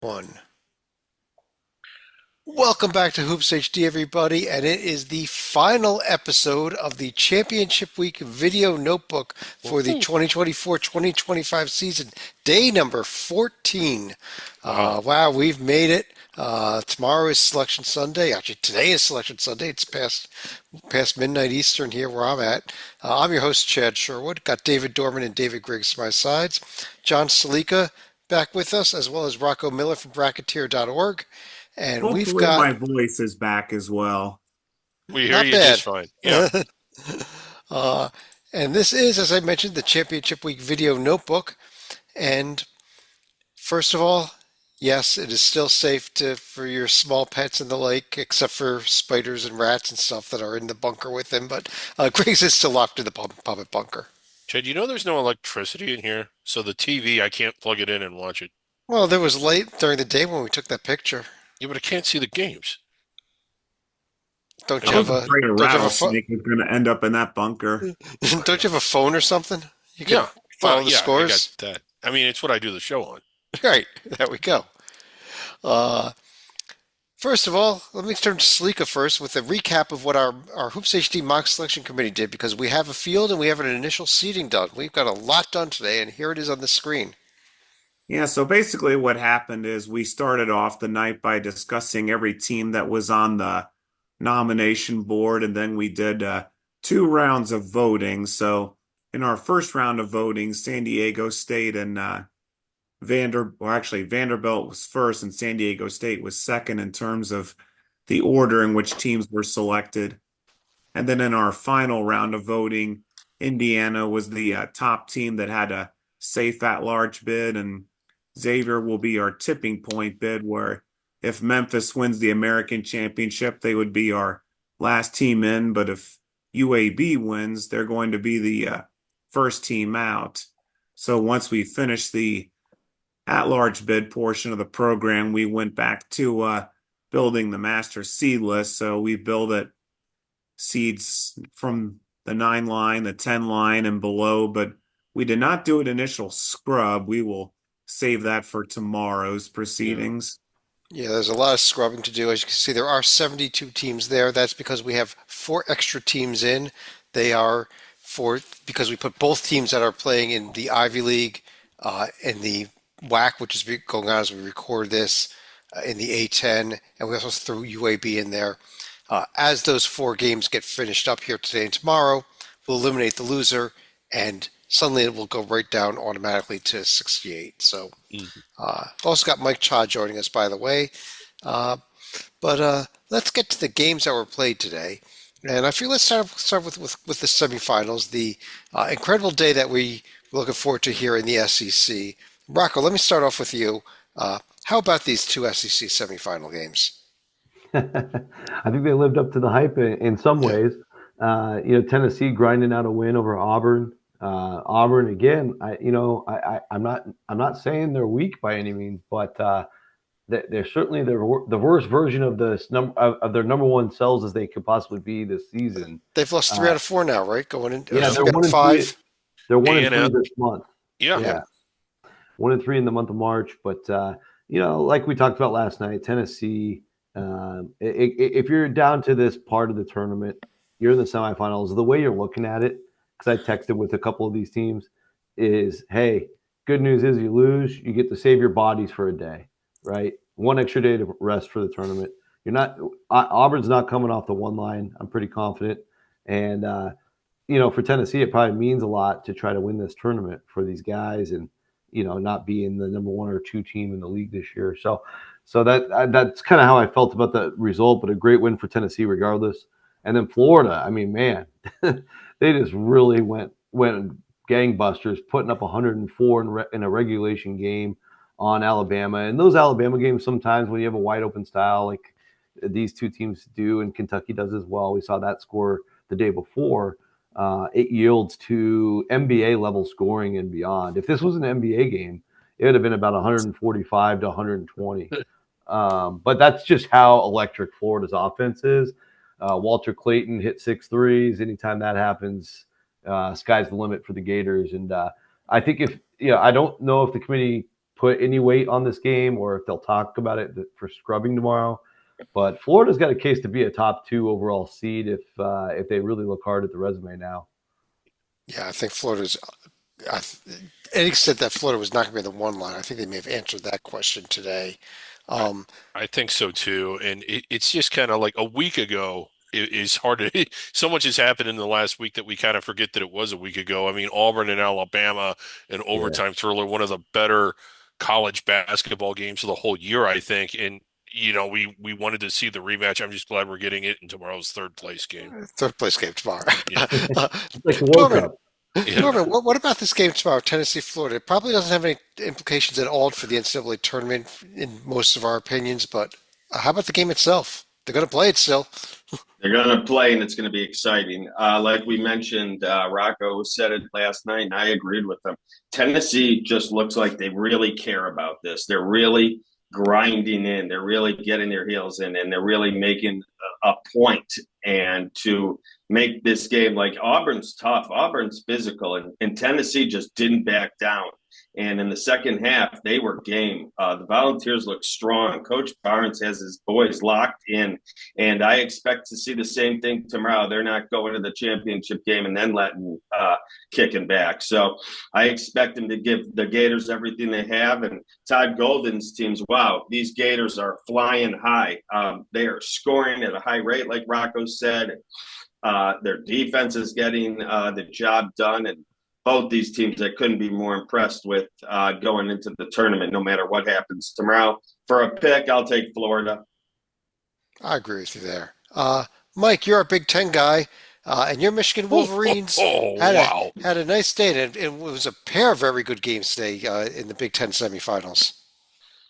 One. Welcome back to Hoops HD, everybody, and it is the final episode of the Championship Week video notebook for the Woohoo. 2024-2025 season, day number 14. Wow. Wow, we've made it. Tomorrow is Selection Sunday. Actually, today is Selection Sunday. It's past midnight Eastern here where I'm at. I'm your host, Chad Sherwood. Got David Dorman and David Griggs to my sides. John Salika back with us, as well as Rocco Miller from Bracketeer.org. And we've Hopefully my got voice is back as well. We hear not you bad. just fine. Yeah. uh, and this is, as I mentioned, the Championship Week video notebook. And first of all, yes, it is still safe for your small pets in the lake, except for spiders and rats and stuff that are in the bunker with them. But Griggs is still locked in the puppet bunker. Chad, you know there's no electricity in here, so the TV, I can't plug it in and watch it. Well, there was late during the day when we took that picture. Yeah, but I can't see the games. Don't And you I was have I'm, a afraid a don't you have a phone? rattlesnake was going to end up in that bunker. Don't you have a phone or something? You could yeah. Well, follow the yeah, I got scores. that. I mean, it's what I do the show on. Right, there we go. Uh, First of all, let me turn to Salika first with a recap of what our Hoops HD mock selection committee did because we have a field and we have an initial seeding done. We've got a lot done today, and here it is on the screen. Yeah, so basically what happened is we started off the night by discussing every team that was on the nomination board, and then we did two rounds of voting. So in our first round of voting, San Diego State and Vanderbilt was first, and San Diego State was second in terms of the order in which teams were selected. And then in our final round of voting, Indiana was the top team that had a safe at large bid, and Xavier will be our tipping point bid, where if Memphis wins the American Championship, they would be our last team in. But if UAB wins, they're going to be the first team out. So once we finish the at large bid portion of the program, we went back to building the master seed list. So we build it seeds from the 9 line, the 10 line, and below, but we did not do an initial scrub. We will save that for tomorrow's Yeah. proceedings. Yeah, there's a lot of scrubbing to do. As you can see, there are 72 teams there. That's because we have four extra teams in. They are for because we put both teams that are playing in the Ivy League, in the WAC, which is going on as we record this, in the A10, and we also threw UAB in there. As those four games get finished up here today and tomorrow, we'll eliminate the loser, and suddenly it will go right down automatically to 68. So, Mhm. also got Mike Cha joining us, by the way. Uh, but let's get to the games that were played today. And I feel let's start with the semifinals, the incredible day that we were looking forward to here in the SEC. Rocco, let me start off with you. How about these two SEC semifinal games? I think they lived up to the hype in some Yeah. ways. Tennessee grinding out a win over Auburn. Auburn again. I'm not saying they're weak by any means, but they're certainly the worst version of of their number one selves as they could possibly be this season. They've lost three Uh, out of four now, right? Going in yeah, Yep. they're three out of one and three. five. They're one and three A&M. this month. Yeah. Yeah. Yeah, 1-3 in the month of March. But like we talked about last night, Tennessee. If you're down to this part of the tournament, you're in the semifinals. The way you're looking at it, because I texted with a couple of these teams, is hey, good news is you lose, you get to save your bodies for a day, right? One extra day to rest for the tournament. You're not Auburn's not coming off the one line. I'm pretty confident, and for Tennessee, it probably means a lot to try to win this tournament for these guys and, not being the number one or two team in the league this year. So that's kind of how I felt about the result, but a great win for Tennessee regardless. And then Florida, I mean, man, they just really went gangbusters, putting up 104 in a regulation game on Alabama. And those Alabama games, sometimes when you have a wide open style like these two teams do, and Kentucky does as well, we saw that score the day before. It yields to NBA level scoring and beyond. If this was an NBA game, it would have been about 145 to 120. But that's just how electric Florida's offense is. Walter Clayton hit 6 threes. Anytime that happens, sky's the limit for the Gators. And I think I don't know if the committee put any weight on this game or if they'll talk about it for scrubbing tomorrow. But Florida's got a case to be a top 2 overall seed if they really look hard at the resume now. Yeah, I think Florida's. I, Eddie said that Florida was not going to be the one line. I think they may have answered that question today. I, Um, I think so too. And it's just kind of like a week ago. It is hard to, so much has happened in the last week that we kind of forget that it was a week ago. I mean, Auburn and Alabama, an Yeah. overtime thriller, one of the better college basketball games of the whole year, I think. And, we wanted to see the rematch. I'm just glad we're getting it in tomorrow's third place game. Third place game tomorrow. Yeah. Uh, It's like the World Norman, Cup. Yeah. Norman, what about this game tomorrow, Tennessee, Florida? It probably doesn't have any implications at all for the NCAA tournament in most of our opinions, but how about the game itself? They're going to play it still. They're going to play, and it's going to be exciting. Like we mentioned, Rocco said it last night, and I agreed with him. Tennessee just looks like they really care about this. They're really grinding in. They're really getting their heels in, and they're really making a point. And to make this game, like Auburn's tough, Auburn's physical, and Tennessee just didn't back down. And in the second half, they were game. The Volunteers look strong. Coach Barnes has his boys locked in, and I expect to see the same thing tomorrow. They're not going to the championship game and then letting kicking back. So I expect them to give the Gators everything they have. And Todd Golden's teams, wow, these Gators are flying high. They are scoring at a high rate, like Rocco said. Their defense is getting the job done, and both these teams I couldn't be more impressed with going into the tournament, no matter what happens tomorrow. For a pick, I'll take Florida. I agree with you there. Mike, you're a Big Ten guy, and your Michigan Wolverines had Wow. had a nice day, and it was a pair of very good games today in the Big Ten semifinals.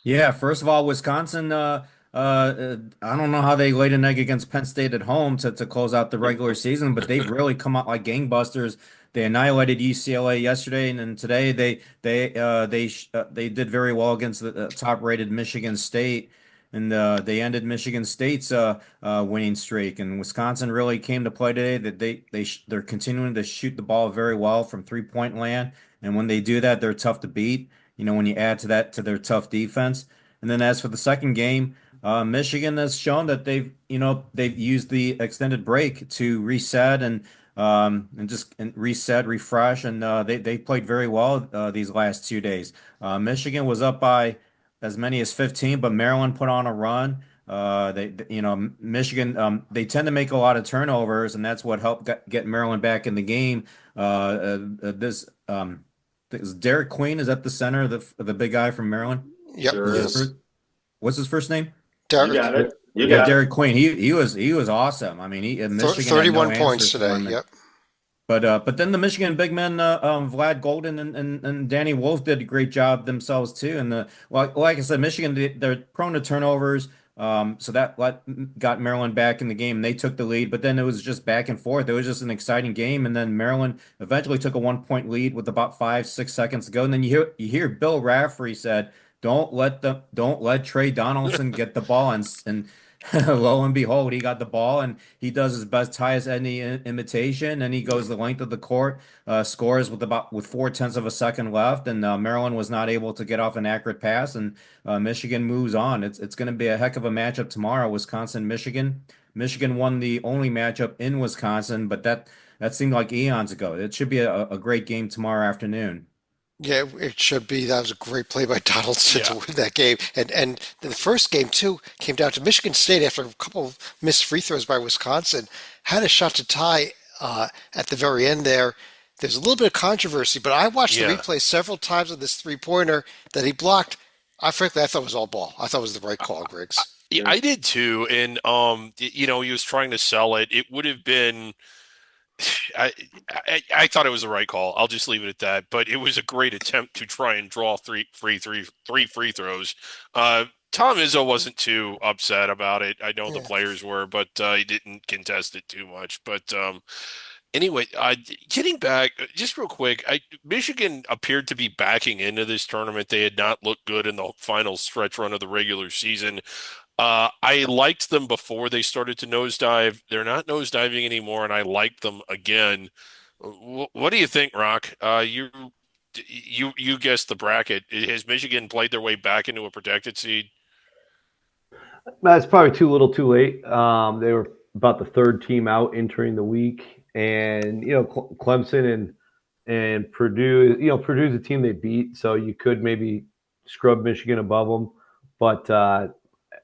Yeah, first of all, Wisconsin, I don't know how they laid an egg against Penn State at home to close out the regular season, but they've really come out like gangbusters. They annihilated UCLA yesterday, and then today they did very well against the top-rated Michigan State, and they ended Michigan State's winning streak. And Wisconsin really came to play today. That they're continuing to shoot the ball very well from three-point land, and when they do that, they're tough to beat. When you add to that to their tough defense. And then as for the second game, Michigan has shown that they've used the extended break to reset and reset, refresh, and they played very well these last 2 days. Michigan was up by as many as 15, but Maryland put on a run. Michigan, they tend to make a lot of turnovers, and that's what helped get Maryland back in the game. Is Derek Queen is at the center of the big guy from Maryland? Yep, Sure is. What's his first name? You Derek, got it. You Yeah, got it. Derek Queen. He was awesome. I mean, Michigan had 31 no points answer for today. him. Yep. But then the Michigan big men, Vlad Golden and Danny Wolf did a great job themselves too. And like I said, Michigan they're prone to turnovers. So that got Maryland back in the game. They took the lead, but then it was just back and forth. It was just an exciting game, and then Maryland eventually took a 1 point lead with about 5-6 seconds to go. And then you hear Bill Raftery said, "Don't let Trey Donaldson get the ball," and lo and behold, he got the ball and he does his best tie as any imitation, and he goes the length of the court, scores with 0.4 of a second left, and Maryland was not able to get off an accurate pass, and Michigan moves on. It's going to be a heck of a matchup tomorrow, Wisconsin, Michigan. Michigan won the only matchup in Wisconsin, but that seemed like eons ago. It should be a great game tomorrow afternoon. Yeah, it should be. That was a great play by Donaldson to Yeah. win that game. And the first game too came down to Michigan State after a couple of missed free throws by Wisconsin. Had a shot to tie at the very end there. There's a little bit of controversy, but I watched the Yeah. replay several times of this three-pointer that he blocked. I thought it was all ball. I thought it was the right call, Griggs. Yeah, I did too. And he was trying to sell it. It would have been I thought it was the right call. I'll just leave it at that. But it was a great attempt to try and draw three free throws. Tom Izzo wasn't too upset about it. I know the Yeah. players were, but he didn't contest it too much. But anyway, getting back just real quick, Michigan appeared to be backing into this tournament. They had not looked good in the final stretch run of the regular season. I liked them before they started to nosedive. They're not nosediving anymore, and I liked them again. What do you think, Rock? you guessed the bracket. Has Michigan played their way back into a protected seed? That's probably too little, too late. They were about the third team out entering the week, and Clemson and Purdue. Purdue's a team they beat, so you could maybe scrub Michigan above them, but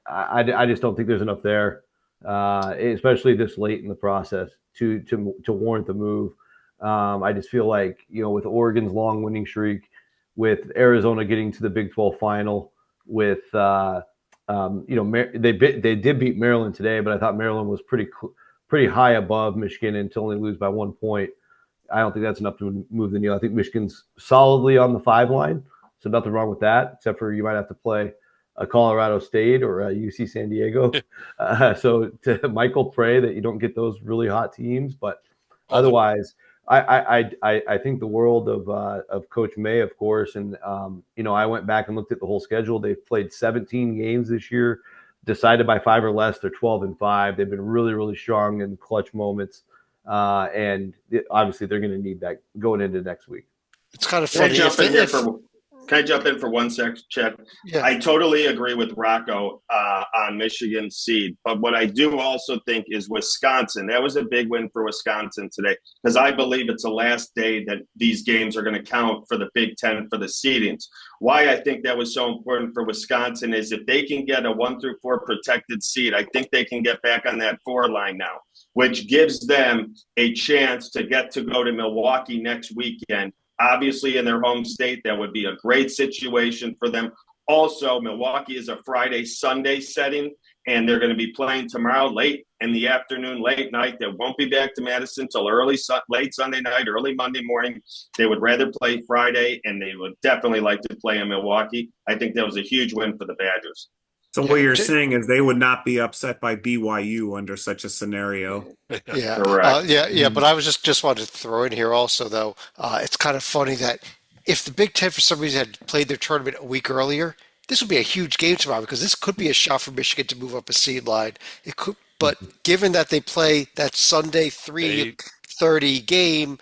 I just don't think there's enough there, especially this late in the process to warrant the move. I just feel like with Oregon's long winning streak, with Arizona getting to the Big 12 final, with they did beat Maryland today, but I thought Maryland was pretty high above Michigan and to only lose by 1 point. I don't think that's enough to move the needle. I think Michigan's solidly on the 5 line, so nothing wrong with that, except for you might have to play a Colorado State or a UC San Diego. So to Michael, pray that you don't get those really hot teams, but otherwise, I think the world of Coach May, of course, and I went back and looked at the whole schedule. They've played 17 games this year, decided by 5 or less. They're 12-5. They've been really, really strong in clutch moments, and obviously they're going to need that going into next week. It's kind of funny. Can I jump in for 1 sec, Chet? Yeah. I totally agree with Rocco on Michigan seed. But what I do also think is Wisconsin. That was a big win for Wisconsin today because I believe it's the last day that these games are going to count for the Big Ten for the seedings. Why I think that was so important for Wisconsin is if they can get a 1 through 4 protected seed, I think they can get back on that 4 line now, which gives them a chance to go to Milwaukee next weekend. Obviously, in their home state, that would be a great situation for them. Also, Milwaukee is a Friday-Sunday setting, and they're going to be playing tomorrow late in the afternoon, late night. They won't be back to Madison till late Sunday night, early Monday morning. They would rather play Friday, and they would definitely like to play in Milwaukee. I think that was a huge win for the Badgers. So what you're saying is they would not be upset by BYU under such a scenario. Yeah, Correct. yeah. But I was just wanted to throw in here also, though. It's kind of funny that if the Big Ten for some reason had played their tournament a week earlier, this would be a huge game tomorrow because this could be a shot for Michigan to move up a seed line. It could, but given that they play that Sunday 3:30 game,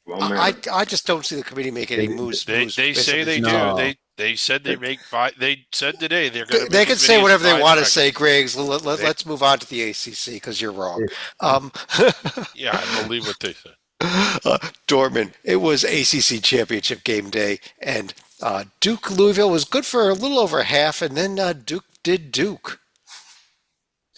I just don't see the committee making any moves. They say they do. They said they make 5. They said today they're going to. They can say whatever they want to say, Griggs. Let's move on to the ACC because you're wrong. Yeah, I believe what they said. Dorman, it was ACC championship game day, and Duke Louisville was good for a little over half, and then Duke did Duke.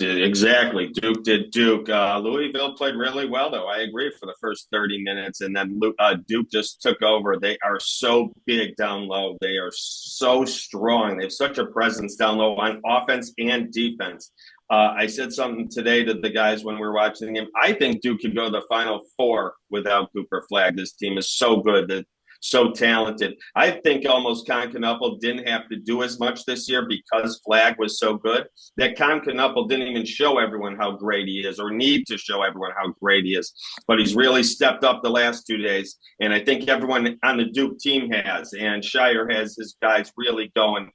Exactly. Duke did Duke. Louisville played really well, though. I agree for the first 30 minutes. And then Duke just took over. They are so big down low. They are so strong. They have such a presence down low on offense and defense. I said something today to the guys when we were watching the game. I think Duke could go to the Final Four without Cooper Flagg. This team is so good. So talented. I think almost Con Knuppel didn't have to do as much this year because Flagg was so good that Con Knuppel didn't even show everyone how great he is or need to show everyone how great he is. But he's really stepped up the last 2 days. And I think everyone on the Duke team has. And Shire has his guys really going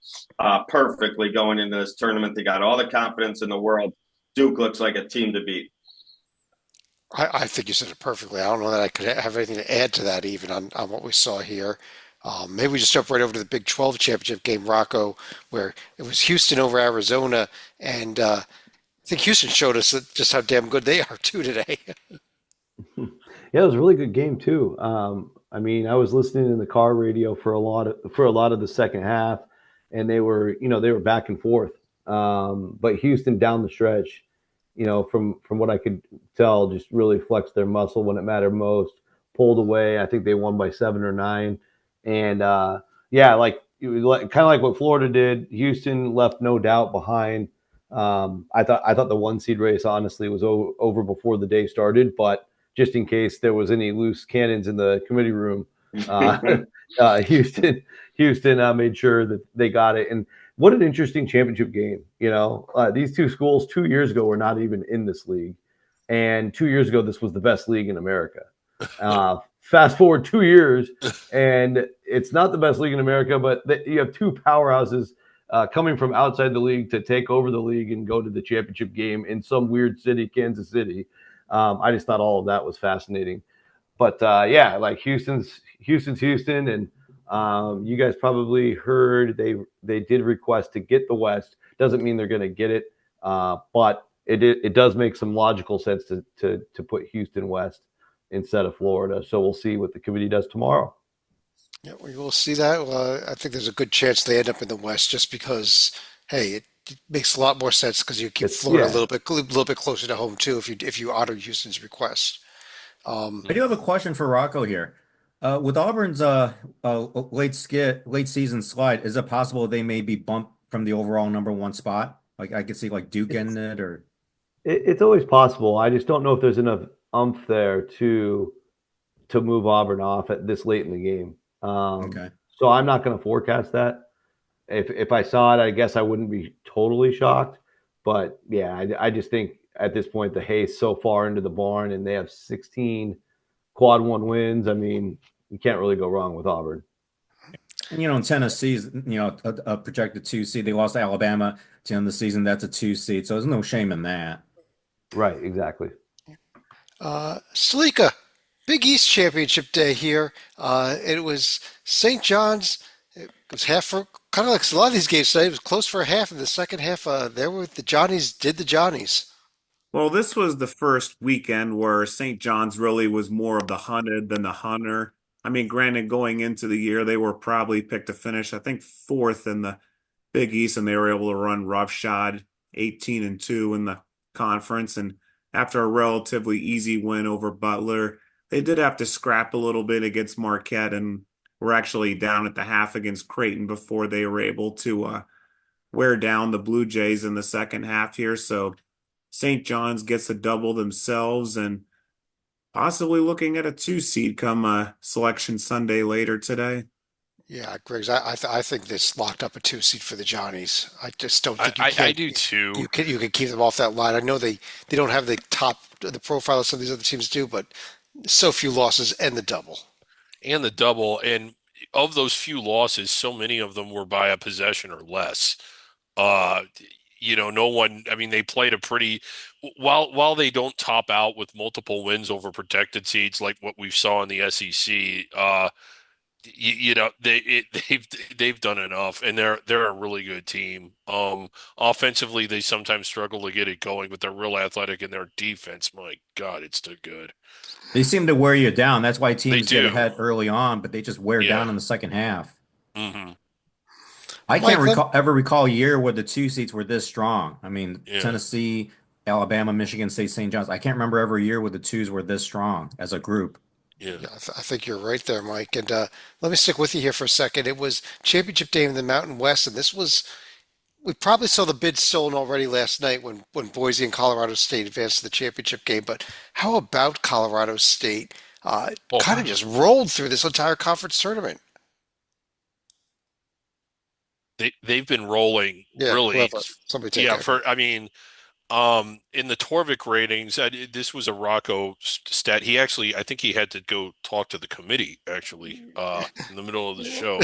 perfectly going into this tournament. They got all the confidence in the world. Duke looks like a team to beat. I think you said it perfectly. I don't know that I could have anything to add to that even on what we saw here. Maybe we just jump right over to the Big 12 championship game, Rocco, where it was Houston over Arizona. And I think Houston showed us just how damn good they are, too, today. Yeah, it was a really good game, too. I mean, I was listening in the car radio for a lot of the second half, and they were back and forth. But Houston down the stretch, from what I could tell, just really flexed their muscle when it mattered most, pulled away. I think they won by 7 or 9. And kind of like what Florida did, Houston left no doubt behind. I thought the 1 seed race honestly was over before the day started, but just in case there was any loose cannons in the committee room, Houston made sure that they got it. And what an interesting championship game. These two schools 2 years ago were not even in this league. And 2 years ago, this was the best league in America. Fast forward 2 years, and it's not the best league in America, but you have two powerhouses coming from outside the league to take over the league and go to the championship game in some weird city, Kansas City. I just thought all of that was fascinating. But like Houston's Houston, and You guys probably heard they did request to get the West. Doesn't mean they're going to get it, but it does make some logical sense to put Houston West instead of Florida. So we'll see what the committee does tomorrow. Yeah, we will see that. Well, I think there's a good chance they end up in the West just because, hey, it makes a lot more sense because you keep It's Florida yeah. a little bit closer to home too if you honor Houston's request. I do have a question for Rocco here. With Auburn's late season slide, is it possible they may be bumped from the overall number one spot? Like I could see like Duke getting it, or It's always possible. I just don't know if there's enough umph there to move Auburn off at this late in the game. okay. So I'm not going to forecast that. If I saw it, I guess I wouldn't be totally shocked. But yeah, I just think at this point the hay's so far into the barn, and they have 16 quad one wins. I mean, you can't really go wrong with Auburn. And Tennessee's a projected 2 seed. They lost to Alabama to end the season. That's a 2 seed, so there's no shame in that. Right, exactly. Salika, Big East Championship Day here. It was St. John's. It was half for kind of like a lot of these games today. It was close for a half. In the second half, there were the Johnnies did the Johnnies. Well, this was the first weekend where St. John's really was more of the hunted than the hunter. I mean, granted, going into the year, they were probably picked to finish, I think, fourth in the Big East, and they were able to run roughshod 18-2 in the conference. And after a relatively easy win over Butler, they did have to scrap a little bit against Marquette, and were actually down at the half against Creighton before they were able to wear down the Blue Jays in the second half here. So St. John's gets a double themselves and possibly looking at a 2 seed come Selection Sunday later today. Yeah, Griggs, I think this locked up a 2 seed for the Johnnies. I just don't think you I can do too. you can keep them off that line. I know they don't have the profile that some of these other teams do, but so few losses and the double. And the double. And of those few losses, so many of them were by a possession or less. No one, I mean, they played a pretty, while they don't top out with multiple wins over protected seeds like what we saw in the SEC, they've done enough, and they're a really good team. Offensively, they sometimes struggle to get it going, but they're real athletic, and their defense, my God, it's too good. They seem to wear you down. That's why teams get do. ahead early on, but they just wear Yeah. down in the second half. hmm I can't Mike, ever recall a year where the 2 seeds were this strong. I mean, Yeah. Tennessee, Alabama, Michigan State, St. John's. I can't remember every year where the twos were this strong as a group. Yeah. Yeah, I think you're right there, Mike. And let me stick with you here for a second. It was championship day in the Mountain West, and we probably saw the bid stolen already last night when Boise and Colorado State advanced to the championship game. But how about Colorado State? Oh, Kind of just rolled through this entire conference tournament. they've been rolling Yeah, really. whoever. Somebody take Yeah, over. in the Torvik ratings, this was a Rocco stat. He actually, I think he had to go talk to the committee actually, in the middle of the show.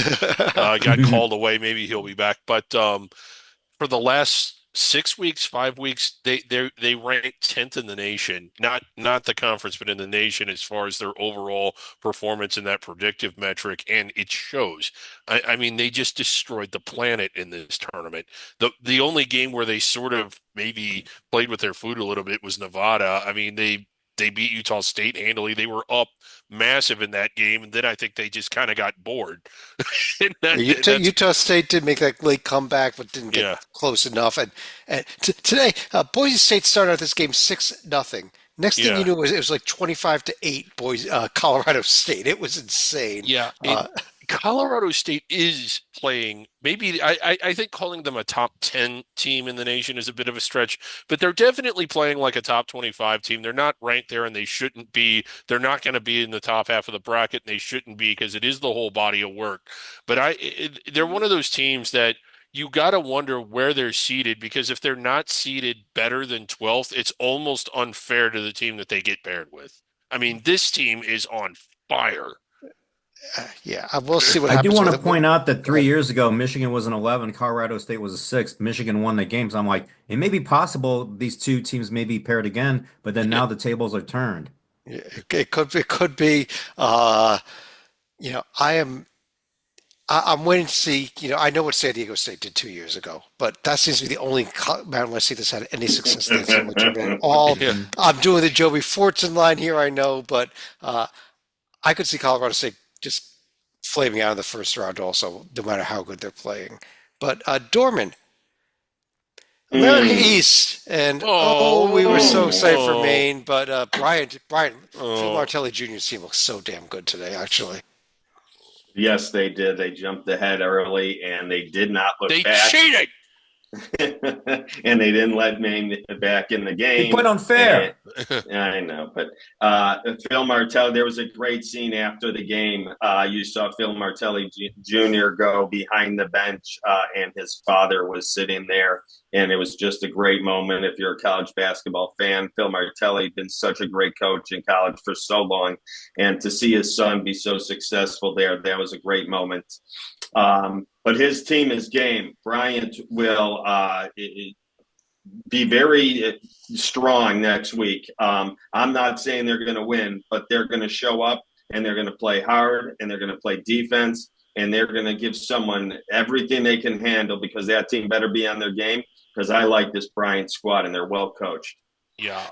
Got called away. Maybe he'll be back. But for the last 6 weeks, 5 weeks, they ranked 10th in the nation, not the conference, but in the nation as far as their overall performance in that predictive metric, and it shows. I mean, they just destroyed the planet in this tournament. The only game where they sort of maybe played with their food a little bit was Nevada. I mean, they beat Utah State handily. They were up massive in that game, and then I think they just kind of got bored. And Utah State did make that late comeback, but didn't get Yeah. close enough. And today, Boise State started out this game 6-0. Next thing Yeah. you knew, it was like 25-8. Colorado State. It was insane. Yeah, Colorado State is playing. Maybe I think calling them a top 10 team in the nation is a bit of a stretch, but they're definitely playing like a top 25 team. They're not ranked there, and they shouldn't be. They're not going to be in the top half of the bracket, and they shouldn't be because it is the whole body of work. But they're one of those teams that you got to wonder where they're seated, because if they're not seated better than 12th, it's almost unfair to the team that they get paired with. I mean, this team is on fire. Yeah, we'll see what I do happens want with to it. point out that 3 years ago, Michigan was an 11, Colorado State was a 6. Michigan won the games. I'm like, it may be possible these two teams may be paired again, but then now the tables are turned. It could be. I am. I'm waiting to see. I know what San Diego State did 2 years ago, but that seems to be the only Mountain West team that's had any success in the NCAA tournament at all. Yeah. I'm doing the Joby Fortson line here, I know, but I could see Colorado State just flaming out in the first round also, no matter how good they're playing. But Dorman, America East, and we were so excited for Maine, but Phil Martelli Jr.'s team looks so damn good today, actually. Yes, they did. They jumped ahead early, and they did not look They back. cheated. And they didn't let Maine back in the game. He put unfair. I know, but Phil Martelli, there was a great scene after the game. You saw Phil Martelli Jr. go behind the bench, and his father was sitting there, and it was just a great moment. If you're a college basketball fan, Phil Martelli been such a great coach in college for so long, and to see his son be so successful there, that was a great moment. But his team is game. Bryant will be very strong next week. I'm not saying they're going to win, but they're going to show up and they're going to play hard and they're going to play defense and they're going to give someone everything they can handle because that team better be on their game because I like this Bryant squad and they're well coached. Yeah,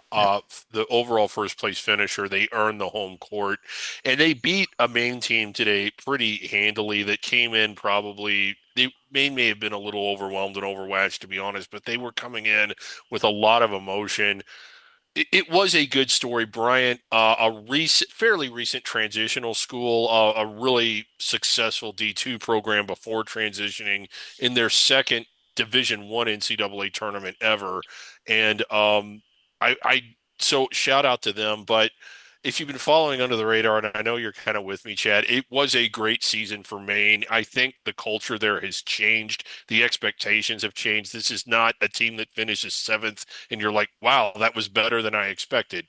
the overall first place finisher, they earned the home court, and they beat a Maine team today pretty handily that came in Maine may have been a little overwhelmed and overwatched, to be honest, but they were coming in with a lot of emotion. It was a good story. Bryant, fairly recent transitional school, a really successful D2 program before transitioning in their second Division I NCAA tournament ever, and so shout out to them. But if you've been following under the radar, and I know you're kind of with me, Chad, it was a great season for Maine. I think the culture there has changed. The expectations have changed. This is not a team that finishes seventh and you're like, wow, that was better than I expected.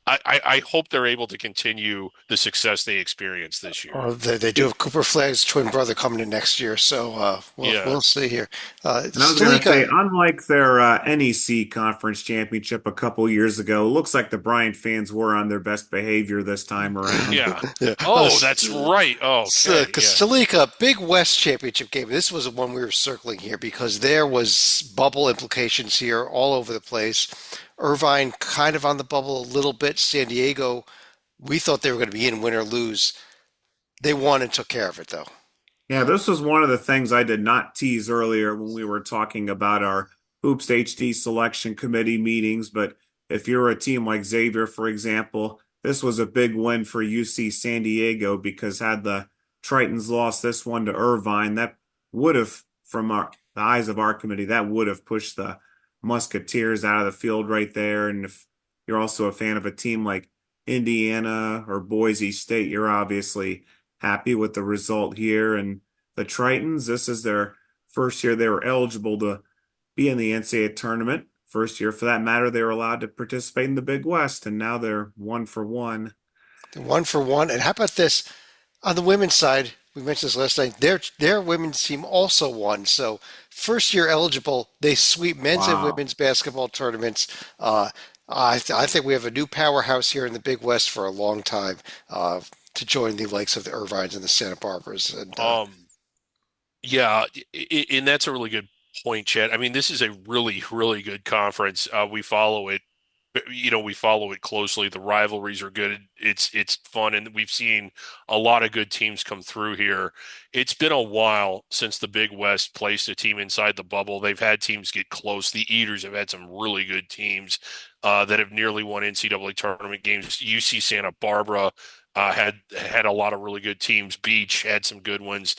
I hope they're able to continue the success they experienced this year. They do have Cooper Flagg's twin brother coming in next year, so we'll see here. And I was going to say, unlike their NEC conference championship a couple years ago, it looks like the Bryant fans were on their best behavior this time around. Yeah. Oh, that's right. Oh, okay. Kostelika, Big West championship game. This was the one we were circling here because there was bubble implications here all over the place. Irvine kind of on the bubble a little bit. San Diego, we thought they were going to be in win or lose. They won and took care of it, though. Yeah, this was one of the things I did not tease earlier when we were talking about our Hoops HD selection committee meetings. But if you're a team like Xavier, for example, this was a big win for UC San Diego because had the Tritons lost this one to Irvine, that would have, from the eyes of our committee, that would have pushed the Musketeers out of the field right there. And if you're also a fan of a team like Indiana or Boise State, you're obviously happy with the result here. And the Tritons, this is their first year they were eligible to be in the NCAA tournament. First year, for that matter, they were allowed to participate in the Big West, and now they're 1-for-1. They're 1-for-1. And how about this? On the women's side, we mentioned this last night, their women's team also won. So first year eligible, they sweep men's and women's basketball tournaments. I think we have a new powerhouse here in the Big West for a long time to join the likes of the Irvines and the Santa Barbaras. And, yeah, and that's a really good point, Chad. I mean, this is a really, really good conference. We follow it. We follow it closely. The rivalries are good. It's fun, and we've seen a lot of good teams come through here. It's been a while since the Big West placed a team inside the bubble. They've had teams get close. The Eaters have had some really good teams that have nearly won NCAA tournament games. UC Santa Barbara had a lot of really good teams. Beach had some good ones.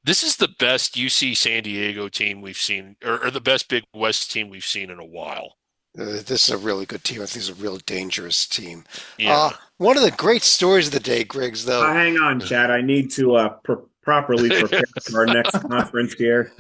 This is the best UC San Diego team we've seen, or the best Big West team we've seen in a while. This is a really good team. I think it's a real dangerous team. Yeah. One of the great stories of the day, Griggs, though. Hang on, Chad. I need to properly prepare for our next conference here.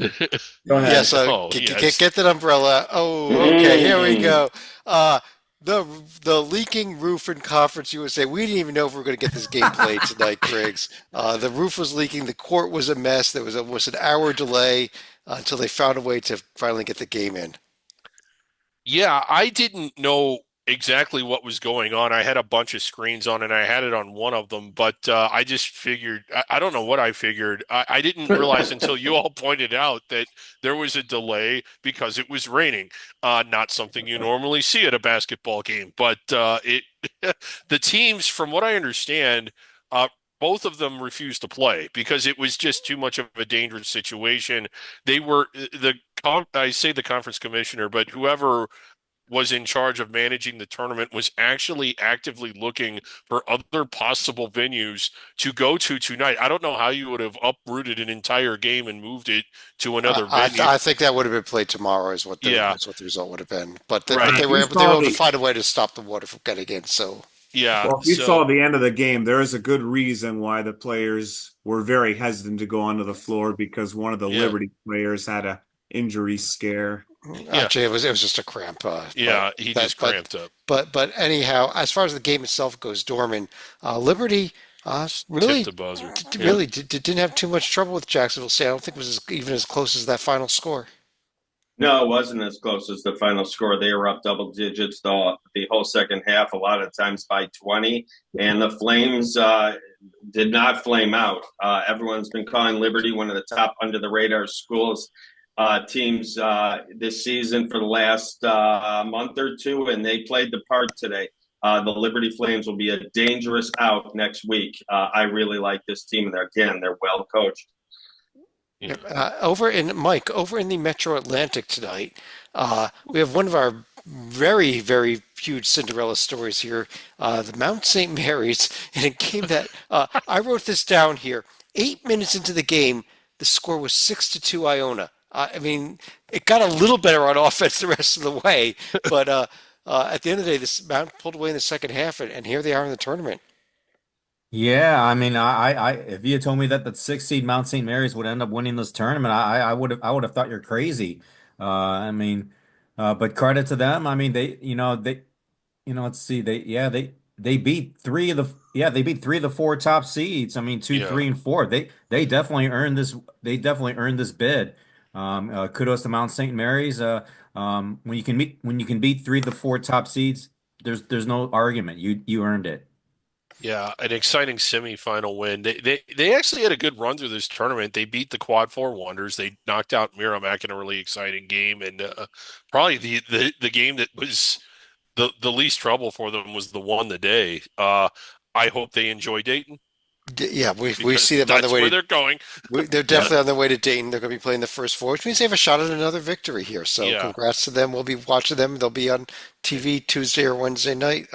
Go ahead. Yes, get that umbrella. Oh, okay, here we go. The leaking roof in Conference USA. We didn't even know if we were going to get this game played tonight, Griggs. The roof was leaking. The court was a mess. There was almost an hour delay until they found a way to finally get the game in. Yeah, I didn't know exactly what was going on. I had a bunch of screens on and I had it on one of them, but I just figured, I don't know what I figured. I didn't realize until you all pointed out that there was a delay because it was raining. Not something you normally see at a basketball game, but the teams, from what I understand, uh, both of them refused to play because it was just too much of a dangerous situation. They were I say the conference commissioner, but whoever was in charge of managing the tournament was actually actively looking for other possible venues to go to tonight. I don't know how you would have uprooted an entire game and moved it to another venue. I think that would have been played tomorrow, Yeah, is what the result would have been. But right. they If you were saw able to the find a way to stop the water from getting in. So Yeah. Well, if you So saw the end of the game, there is a good reason why the players were very hesitant to go onto the floor because one of the yeah, Liberty players had a injury scare. yeah, actually, it was just a cramp. yeah. He That just cramped up. but anyhow, as far as the game itself goes, Dorman, Liberty Just tipped really the buzzer. Yeah. really didn't have too much trouble with Jacksonville State. I don't think it was even as close as that final score. No, it wasn't as close as the final score. They were up double digits the whole second half, a lot of times by 20. And the Flames did not flame out. Everyone's been calling Liberty one of the top under the radar schools teams this season for the last month or two, and they played the part today. The Liberty Flames will be a dangerous out next week. I really like this team, and they're well coached. Yeah. Over in the Metro Atlantic tonight, we have one of our very huge Cinderella stories here, the Mount St. Mary's, in a game that I wrote this down here. 8 minutes into the game, the score was 6-2 Iona. I mean, it got a little better on offense the rest of the way, but at the end of the day, this Mount pulled away in the second half, and here they are in the tournament. Yeah, I mean, if you had told me that the six seed Mount St. Mary's would end up winning this tournament, I would have thought you're crazy. I mean, but credit to them. I mean, let's see, they beat they beat three of the four top seeds. I mean, two, Yeah. three, and four. They definitely earned this. They definitely earned this bid. Kudos to Mount St. Mary's. When you can beat three of the four top seeds, there's no argument. You earned it. Yeah, an exciting semifinal win. They actually had a good run through this tournament. They beat the Quad Four Wonders. They knocked out Merrimack in a really exciting game, and probably the game that was the least trouble for them was the one the day. I hope they enjoy Dayton Yeah, we because see them on the that's way where to they're going. they're Yeah, definitely on their way to Dayton. They're going to be playing the first four, which means they have a shot at another victory here. So yeah. congrats to them. We'll be watching them. They'll be on TV Tuesday or Wednesday night.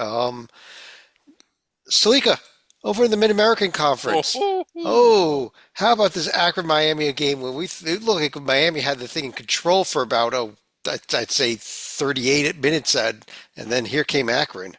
Salika, over in the Mid-American Conference. Oh, Oh, how about this Akron Miami game where it looked like Miami had the thing in control for about I'd say 38 minutes, and then here came Akron.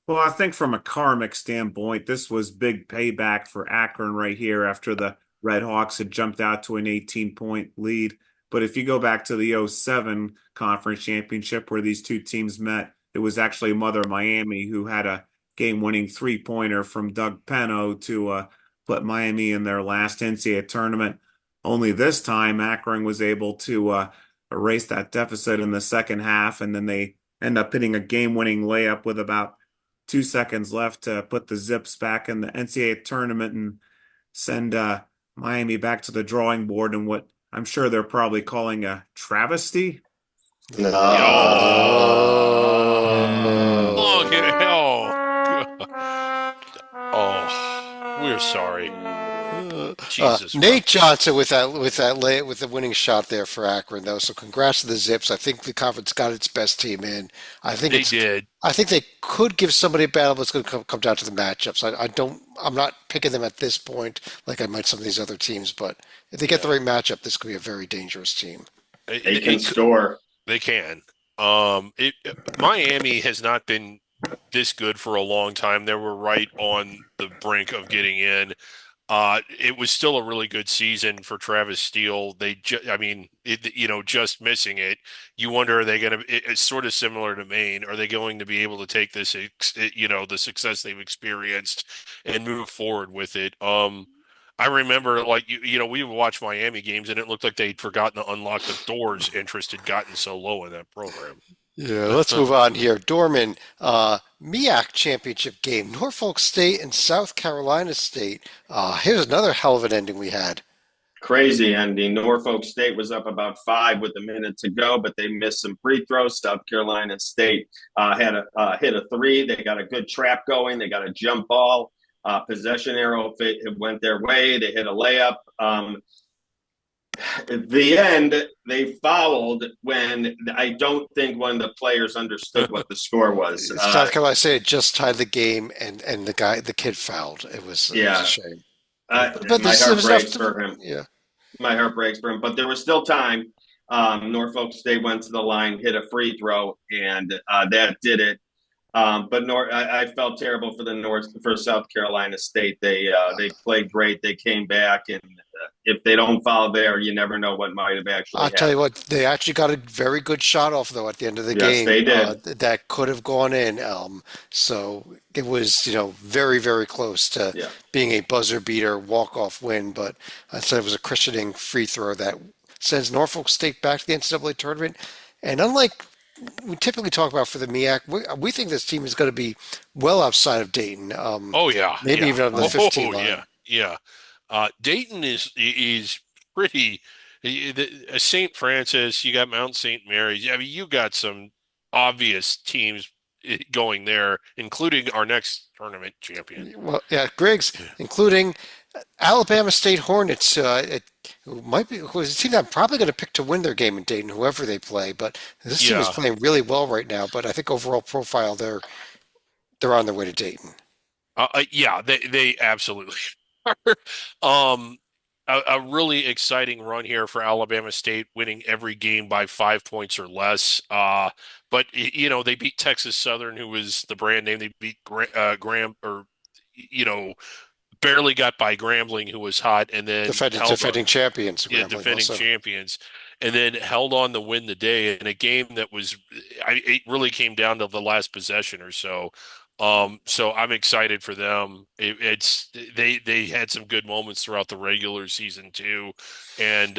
Well, I think from a karmic standpoint, this was big payback for Akron right here after the Red Hawks had jumped out to an 18-point lead. But if you go back to the '07 conference championship where these two teams met, it was actually Mother Miami who had a game-winning three-pointer from Doug Peno to put Miami in their last NCAA tournament. Only this time, Akron was able to erase that deficit in the second half, and then they end up hitting a game-winning layup with about 2 seconds left to put the Zips back in the NCAA tournament and send Miami back to the drawing board in what I'm sure they're probably calling a travesty. No. look at oh, we're sorry. Jesus, Nate Johnson with with the winning shot there for Akron though. So congrats to the Zips. I think the conference got its best team in. they did. I think they could give somebody a battle, but it's going to come down to the matchups. I'm not picking them at this point like I might some of these other teams, but if they get the right matchup, this could be a very dangerous team. They can score. They can. Miami has not been this good for a long time. They were right on the brink of getting in. It was still a really good season for Travis Steele. Just missing it. You wonder, are they going to? It's sort of similar to Maine. Are they going to be able to take this, the success they've experienced and move forward with it? I remember, we would watch Miami games, and it looked like they'd forgotten to unlock the doors. Interest had gotten so low in that program. Yeah, let's move on here. Dorman, MEAC championship game, Norfolk State and South Carolina State. Here's another hell of an ending we had. Crazy ending. Norfolk State was up about 5 with a minute to go, but they missed some free throws. South Carolina State had a hit a three. They got a good trap going. They got a jump ball. Possession arrow it went their way. They hit a layup. At the end, they fouled when I don't think one of the players understood what the score was. South Carolina State just tied the game, and the kid fouled. It was a shame. But My this heart was breaks enough for him. yeah. My heart breaks for him. But there was still time. Norfolk State went to the line, hit a free throw, and that did it. But I felt terrible for South Carolina State. They played great. They came back, and if they don't foul there, you never know what might have actually I'll happened. tell you what, they actually got a very good shot off though at the end of the Yes, game. they did. That could have gone in. So it was, very, very close to Yeah. being a buzzer beater walk-off win. But I said it was a Christianing free throw that sends Norfolk State back to the NCAA tournament. And unlike we typically talk about for the MEAC, we think this team is going to be well outside of Dayton. Oh yeah, Maybe yeah. even on the 15 line. Yeah, yeah. Dayton is pretty. St. Francis, you got Mount St. Mary's. I mean, you got some obvious teams going there, including our next tournament champion. Well, yeah, Griggs, including Alabama State Hornets, who's a team that I'm probably going to pick to win their game in Dayton, whoever they play. But this team is Yeah. playing really well right now. But I think overall profile, they're on their way to Dayton. Yeah, they absolutely are. Um, a really exciting run here for Alabama State, winning every game by 5 points or less. But they beat Texas Southern, who was the brand name. They beat Graham, or you know, barely got by Grambling, who was hot, and then Defending champions, yeah, Grambling defending also. champions, and then held on to win the day in a game that it really came down to the last possession or so. So I'm excited for them. They had some good moments throughout the regular season too, and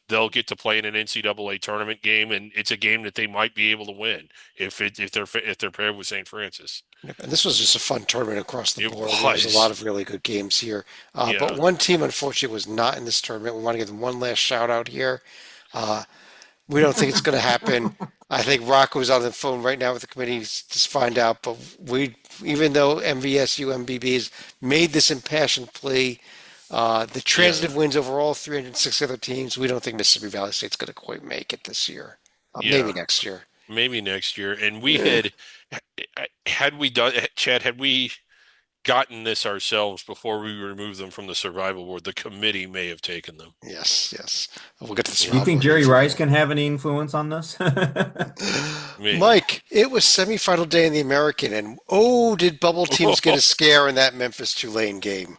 they'll get to play in an NCAA tournament game, and it's a game that they might be able to win if they're paired with St. Francis. And this was just a fun tournament across the It board. There was was. a lot of really good games here. But Yeah. one team, unfortunately, was not in this tournament. We want to give them one last shout out here. Uh, we don't think it's going to happen. I think Rocco's on the phone right now with the committee to find out. But even though MVSU MBBs made this impassioned plea, the transitive wins over all 306 other teams, we don't think Mississippi Valley State's going to quite make it this year. Maybe Yeah. next year. Maybe next year. And we had we done, Chad, had we gotten this ourselves before we removed them from the survival board, the committee may have taken them. Yes, yes. We'll get to the Do you survival think board Jerry next Rice can have any influence on this? Maybe. Mike, it was semifinal day in the American, and did bubble teams get a scare in that Memphis Tulane game?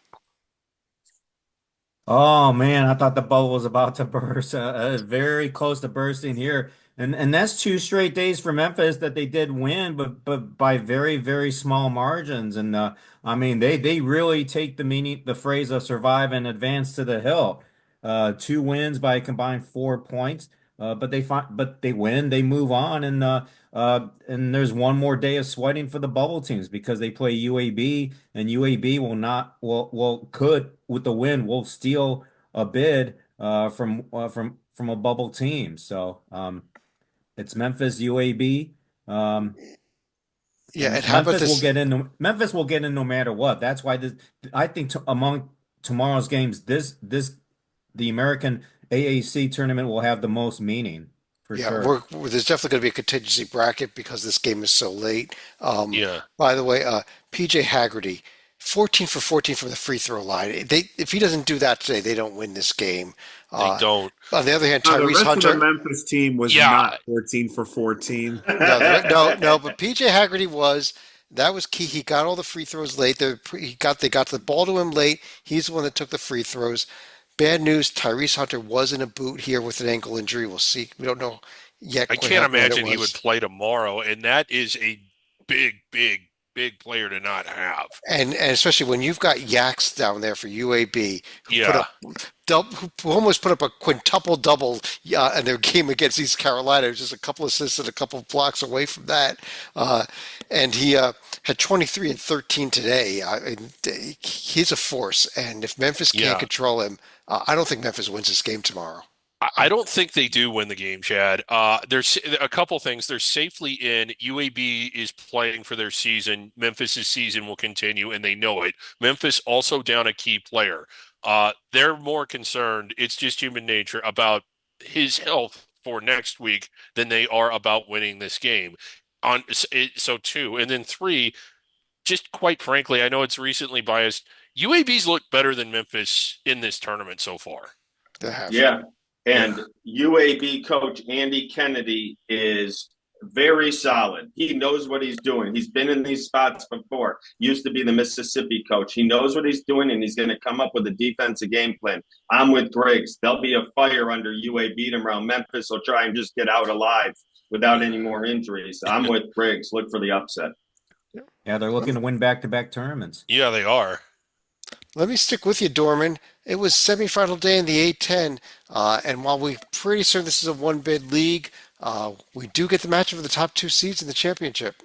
Oh man, I thought the bubble was about to burst. Very close to bursting here, and that's 2 straight days for Memphis that they did win, but by very very small margins. And I mean they really take the phrase of survive and advance to the hill. 2 wins by a combined 4 points. But they win, they move on, and there's one more day of sweating for the bubble teams because they play UAB, and UAB will not will could with the win will steal a bid from a bubble team. So it's Memphis UAB. Yeah, and And how about this? Memphis will get in no matter what. That's why I think among tomorrow's games, the American AAC tournament will have the most meaning for Yeah, sure. there's definitely going to be a contingency bracket because this game is so late. Yeah. By the way, PJ Haggerty, 14 for 14 from the free throw line. If he doesn't do that today, they don't win this game. They don't. On the other hand, No, the Tyrese rest of the Hunter. Memphis team was Yeah. not 14 for 14. No, but PJ Haggerty that was key. He got all the free throws late. They got the ball to him late. He's the one that took the free throws. Bad news, Tyrese Hunter was in a boot here with an ankle injury. We'll see. We don't know yet I quite can't how bad it imagine he would was. play tomorrow, and that is a big big player to not have. And especially when you've got Yaks down there for UAB, who put Yeah. up who almost put up a quintuple double in their game against East Carolina. It was just a couple assists and a couple of blocks away from that. And he had 23 and 13 today. He's a force. And if Memphis can't Yeah. control him, I don't think Memphis wins this game tomorrow. I don't think they do win the game, Chad. There's a couple things. They're safely in. UAB is playing for their season. Memphis's season will continue, and they know it. Memphis also down a key player. They're more concerned, it's just human nature, about his health for next week than they are about winning this game. So 2, and then 3, just quite frankly, I know it's recently biased. UAB's looked better than Memphis in this tournament so far. They have. Yeah. And UAB coach Andy Kennedy is very solid. He knows what he's doing. He's been in these spots before. Used to be the Mississippi coach. He knows what he's doing, and he's going to come up with a defensive game plan. I'm with Griggs. There'll be a fire under UAB tomorrow. Memphis will try and just get out alive without any more injuries. I'm with Griggs. Look for the upset. Yeah, they're looking to win back-to-back tournaments. Yeah, they are. Let me stick with you, Dorman. It was semifinal day in the A10, and while we're pretty certain this is a one-bid league, we do get the matchup of the top 2 seeds in the championship.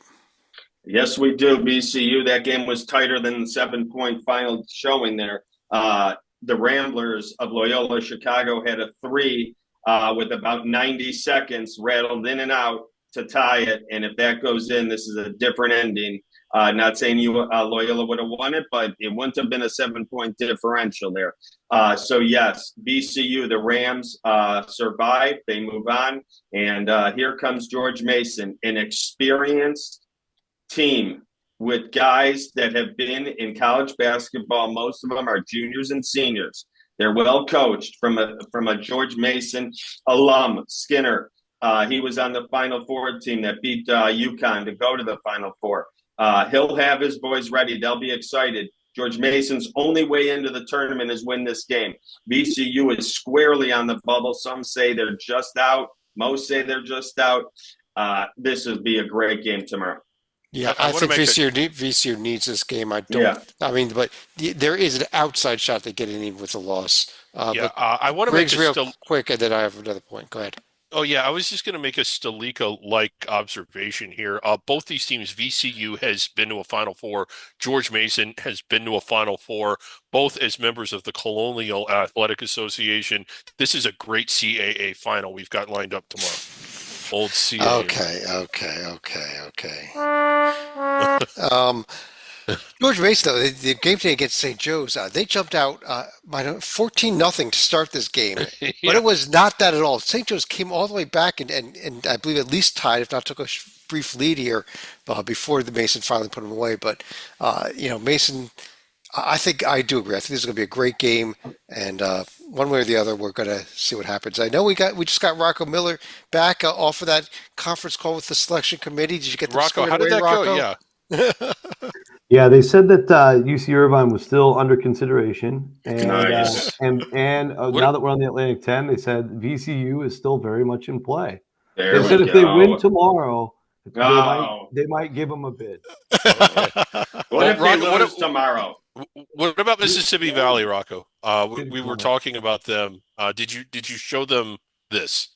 Yes, we do. BCU, that game was tighter than the 7-point final showing there. The Ramblers of Loyola Chicago had a 3 with about 90 seconds, rattled in and out to tie it. And if that goes in, this is a different ending. Not saying Loyola would have won it, but it wouldn't have been a 7-point differential there. So, yes, BCU, the Rams survive. They move on. And here comes George Mason, an experienced team with guys that have been in college basketball. Most of them are juniors and seniors. They're well coached from a George Mason alum, Skinner. He was on the Final Four team that beat UConn to go to the Final Four. He'll have his boys ready. They'll be excited. George Mason's only way into the tournament is win this game. VCU is squarely on the bubble. Some say they're just out. Most say they're just out. This will be a great game tomorrow. Yeah, I I wanna think make VCU needs this game. I don't. Yeah. I mean, but there is an outside shot they get in even with a loss. Yeah, But I want to make Griggs, real quick, and then I have another point. Go ahead. Oh, yeah, I was just going to make a Stalika-like observation here. Both these teams, VCU has been to a Final Four. George Mason has been to a Final Four, both as members of the Colonial Athletic Association. This is a great CAA final we've got lined up tomorrow. Old CAA. Okay. George Mason, though, the game today against St. Joe's, they jumped out 14-0 to start this game, but Yeah. it was not that at all. St. Joe's came all the way back and I believe at least tied, if not took a brief lead here before the Mason finally put them away. But Mason, I think I do agree. I think this is going to be a great game, and one way or the other, we're going to see what happens. I know we just got Rocco Miller back off of that conference call with the selection committee. Did you get them Rocco, squared how did away, that Rocco? go? Yeah. Yeah, they said that UC Irvine was still under consideration, and Nice. now that we're on the Atlantic 10, they said VCU is still very much in play. There They said we if they go. win tomorrow, Oh. they might give them a bid. What if they Rocco, lose tomorrow? What about Mississippi Valley, Rocco? Good We were comment. talking about them. Did you show them this?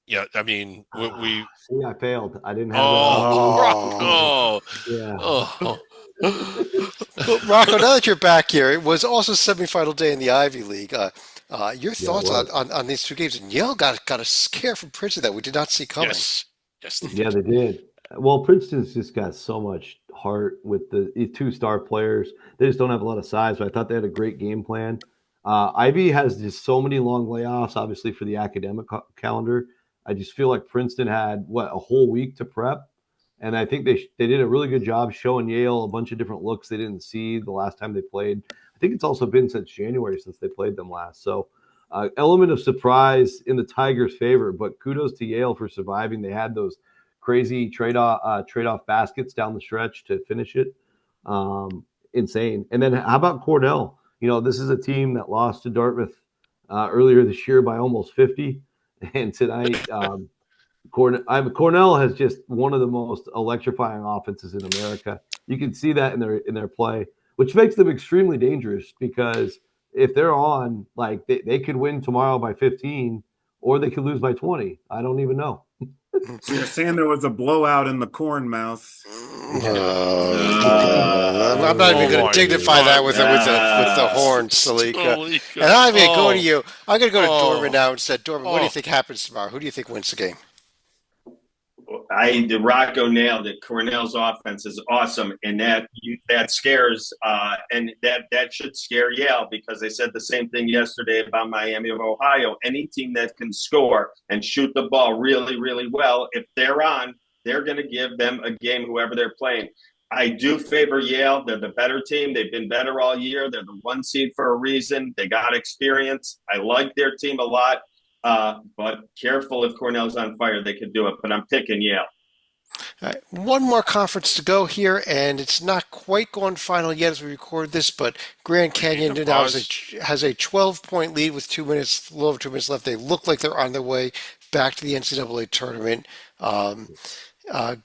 Yeah, I mean, we See, I failed. I didn't have oh, Rocco. Yeah. Oh, Well, Rocco, now that you're back here, it was also semifinal day in the Ivy League. Your thoughts was. on these two games? And Yale got a scare from Princeton that we did not see coming. yes. They Yeah, did. they did. Well, Princeton's just got so much heart with the 2-star players. They just don't have a lot of size, but I thought they had a great game plan. Ivy has just so many long layoffs, obviously, for the academic calendar. I just feel like Princeton had, a whole week to prep. And I think they did a really good job showing Yale a bunch of different looks they didn't see the last time they played. I think it's also been since January since they played them last. So element of surprise in the Tigers' favor, but kudos to Yale for surviving. They had those crazy trade-off baskets down the stretch to finish it. Insane. And then how about Cornell? This is a team that lost to Dartmouth earlier this year by almost 50. And tonight Cornell has just one of the most electrifying offenses in America. You can see that in their play, which makes them extremely dangerous because if they're on, like they could win tomorrow by 15 or they could lose by 20. I don't even know. So you're saying there was a blowout in the corn mouth. I'm not even going my to dignify that with the God. horn, Salika. Salika. And I'm going to go to Oh. you. I'm going to go to Oh. Dorman now and said, Dorman, what do you Oh. think happens tomorrow? Who do you think wins the game? The Rocco nailed it. Cornell's offense is awesome, and that scares, and that should scare Yale because they said the same thing yesterday about Miami of Ohio. Any team that can score and shoot the ball really, really well, if they're on, they're going to give them a game, whoever they're playing. I do favor Yale. They're the better team. They've been better all year. They're the 1 seed for a reason. They got experience. I like their team a lot, but careful if Cornell's on fire. They could do it, but I'm picking Yale. All right, one more conference to go here, and it's not quite gone final yet as we record this, but Grand Canyon to now pause. has a 12-point lead with a little over 2 minutes left. They look like they're on their way back to the NCAA tournament.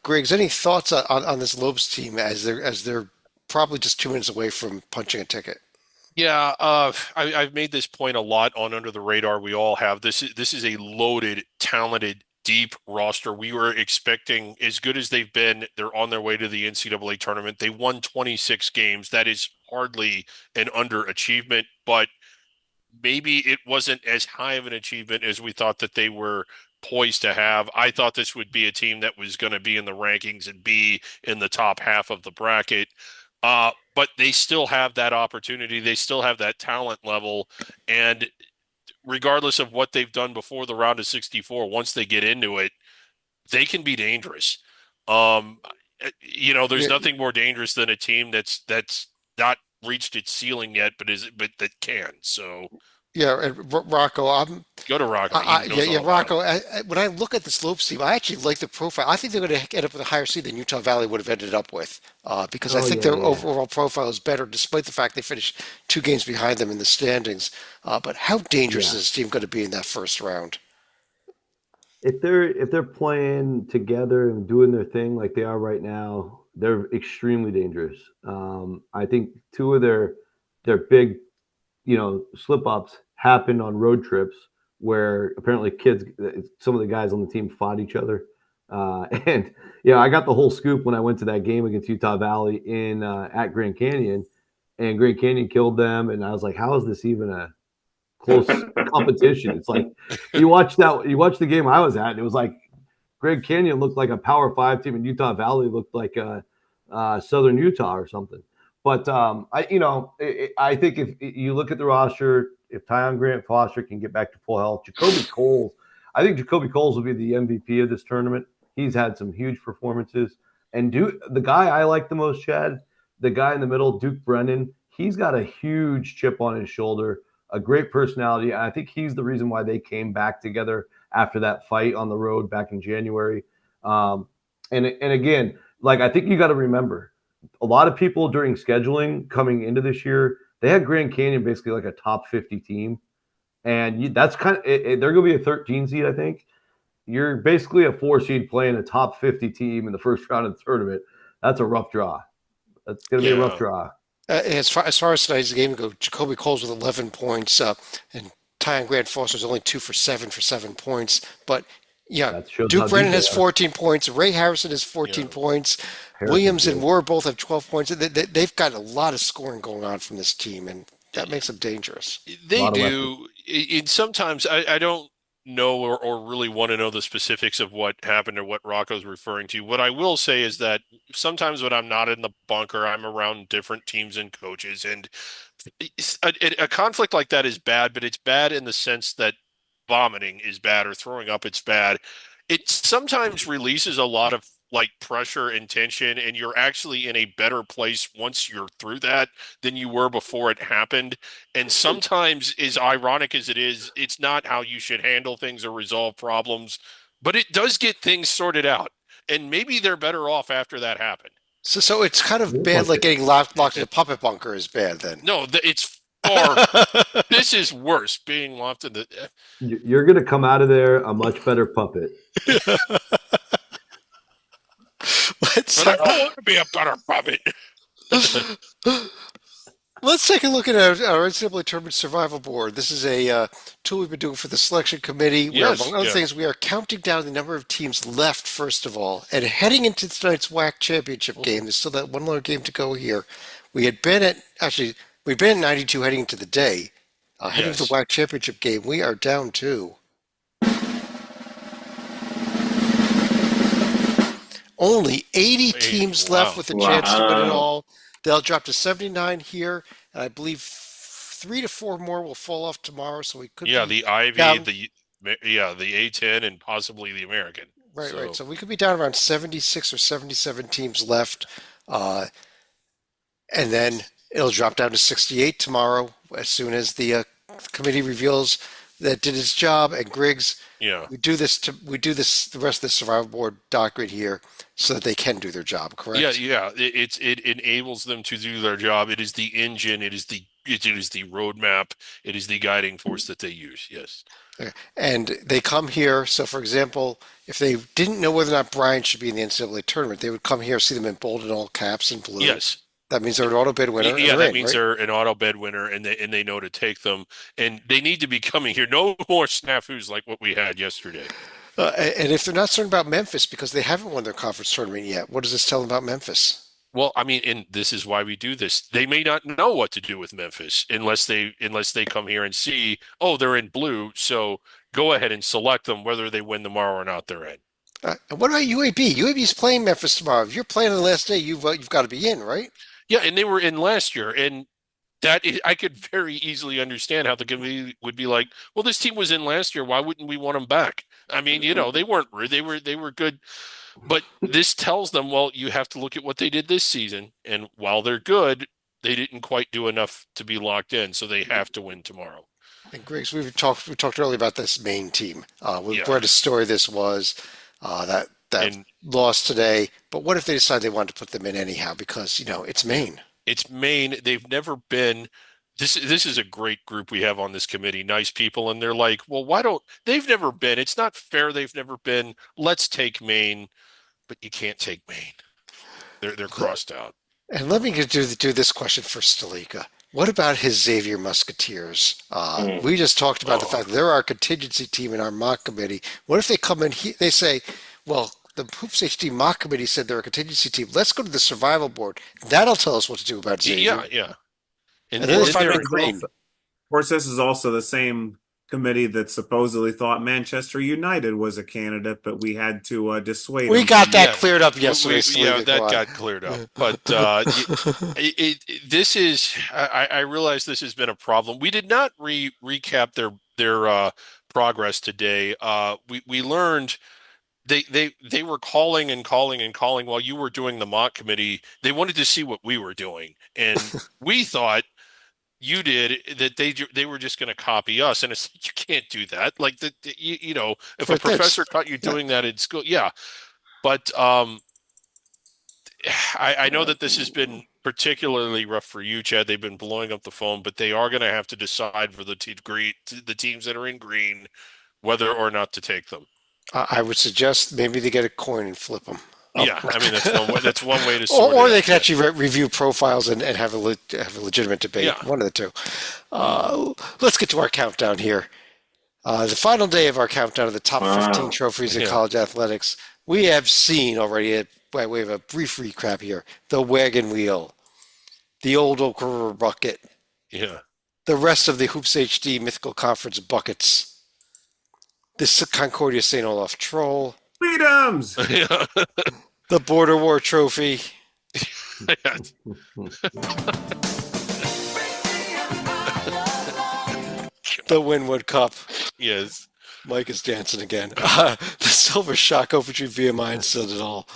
Griggs, any thoughts on this Lobes team as they're probably just 2 minutes away from punching a ticket? Yeah, I've made this point a lot on Under the Radar. We all have. This is a loaded, talented, deep roster. We were expecting as good as they've been. They're on their way to the NCAA tournament. They won 26 games. That is hardly an underachievement, but maybe it wasn't as high of an achievement as we thought that they were poised to have. I thought this would be a team that was going to be in the rankings and be in the top half of the bracket. But they still have that opportunity. They still have that talent level. And regardless of what they've done before the round of 64, once they get into it, they can be dangerous. There's Yeah. nothing more dangerous than a team that's not reached its ceiling yet, but that can. So Yeah, and Rocco, go to Rocco. Rocco. When I look at the Slopes team, I actually like the profile. I think they're going to end up with a higher seed than Utah Valley would have ended up with, because I think their overall profile is better, despite the fact they finished 2 games behind them in the standings. But how dangerous is this team going to be in that first round? If they're playing together and doing their thing like they are right now, they're extremely dangerous. I think two of their big, slip ups happened on road trips where apparently some of the guys on the team fought each other. And I got the whole scoop when I went to that game against Utah Valley at Grand Canyon, and Grand Canyon killed them. And I was like, how is this even a close competition? It's like you watch the game I was at, and it was like Grand Canyon looked like a Power 5 team, and Utah Valley looked like Southern Utah or something. But I think if you look at the roster, if Tyon Grant Foster can get back to full health, I think Jacoby Coles will be the MVP of this tournament. He's had some huge performances. And the guy I like the most, Chad, the guy in the middle, Duke Brennan, he's got a huge chip on his shoulder, a great personality. And I think he's the reason why they came back together after that fight on the road back in January. And again, like, I think you got to remember, a lot of people during scheduling coming into this year, they had Grand Canyon basically like a top 50 team. And that's kind of they're going to be a 13 seed, I think. You're basically a 4 seed playing a top 50 team in the first round of the tournament. That's a rough draw. That's going to be a rough draw. As far as tonight's game goes, Jacoby Coles with 11 points, and Tyon Grant Foster's only 2 for 7 points. But Duke Brennan has 14 points. Ray Harrison has 14 points. Williams and Moore both have 12 points. They've got a lot of scoring going on from this team, and that makes them dangerous. They do. And sometimes I don't know or really want to know the specifics of what happened or what Rocco's referring to. What I will say is that sometimes when I'm not in the bunker, I'm around different teams and coaches. And a conflict like that is bad, but it's bad in the sense that vomiting is bad or throwing up it's bad. It sometimes releases a lot of pressure and tension, and you're actually in a better place once you're through that than you were before it happened. And sometimes, as ironic as it is, it's not how you should handle things or resolve problems, but it does get things sorted out. And maybe they're better off after that happened. So it's kind of bad, like getting locked in a puppet bunker is bad then. No, it's Or this is worse, being locked in the. You're going to come out of there a much better puppet. Let's, But I don't want to be a better puppet. let's take a look at our NCAA Tournament Survival Board. This is a tool we've been doing for the selection committee. Where, Yes, among other yeah. things, we are counting down the number of teams left, first of all, and heading into tonight's WAC championship game. There's still that one more game to go here. We've been at 92 heading into the day. Heading to the Yes. WAC championship game, we are down 2. Only 80 teams left Wow. with a chance to win it Wow. all. They'll drop to 79 here, and I believe 3 to 4 more will fall off tomorrow. So we could Yeah, be the Ivy, down- the A10, and possibly the American. right. So we could be down around 76 or 77 teams left, and then it'll drop down to 68 tomorrow as soon as the committee reveals that did its job. And Griggs, Yeah. we do this the rest of the survival board document here so that they can do their job. Correct? Yeah. It enables them to do their job. It is the engine. It is the roadmap. It is the guiding force that they use. Yes. And they come here. So, for example, if they didn't know whether or not Brian should be in the NCAA tournament, they would come here, see them in bold and all caps and blue. Yes. That means they're an auto bid winner. Yeah, and that they're in, means right? they're an auto bed winner, and they know to take them, and they need to be coming here. No more snafus like what we had yesterday. And if they're not certain about Memphis because they haven't won their conference tournament yet, what does this tell them about Memphis? Well, I mean, and this is why we do this. They may not know what to do with Memphis unless they come here and see, oh, they're in blue, so go ahead and select them whether they win tomorrow or not. They're in. And what about UAB? UAB's playing Memphis tomorrow. If you're playing on the last day, you've got to be in, right? Yeah, and they were in last year, and I could very easily understand how the committee would be like, well, this team was in last year. Why wouldn't we want them back? I mean, they weren't rude. They were good. But this tells them, well, you have to look at what they did this season. And while they're good, they didn't quite do enough to be locked in. So they have to win tomorrow. And Griggs, we talked earlier about this Maine team. We Yeah. read a story this was that And- lost today. But what if they decide they want to put them in anyhow? Because, it's Maine. It's Maine. They've never been. This is a great group we have on this committee. Nice people. And they're like, well, they've never been. It's not fair. They've never been. Let's take Maine. But you can't take Maine. They're crossed out. And let me do this question for Stalika. What about his Xavier Musketeers? We just talked about the fact they're our contingency team in our mock committee. What if they come in here, they say, well, the Hoops HD mock committee said they're a contingency team. Let's go to the survival board. That'll tell us what to do about Xavier. Yeah. And then Of if they're in course, green. this is also the same committee that supposedly thought Manchester United was a candidate, but we had to dissuade We them. got that Yeah. cleared up yesterday. Yeah, Stalika. that Go on. got cleared up. But this is, I realize this has been a problem. We did not recap their progress today. We learned they were calling and calling and calling while you were doing the mock committee. They wanted to see what we were doing, and we thought you did that. They were just going to copy us, and it's like, you can't do that. Like if a But that's- professor caught you doing that in school, yeah. But I know that this has been particularly rough for you, Chad. They've been blowing up the phone, but they are going to have to decide for the teams that are in green whether or not to take them. I would suggest maybe they get a coin and flip them. Yeah, I mean that's one way to sort Or it they out. can actually review profiles and have a legitimate debate. Yeah. One of the two. Let's get to our countdown here. The final day of our countdown of the top 15 trophies in Yeah. college athletics. We have seen already, by way of a brief recap here, the wagon wheel, the old Oak River bucket, Yeah. the rest of the Hoops HD Mythical Conference buckets, the Concordia St. Olaf Troll, Freedoms! Yeah. the Border War Trophy, the Winwood Cup. Yes. Mike is dancing again. The Silver Shock Infantry VMI and said it all.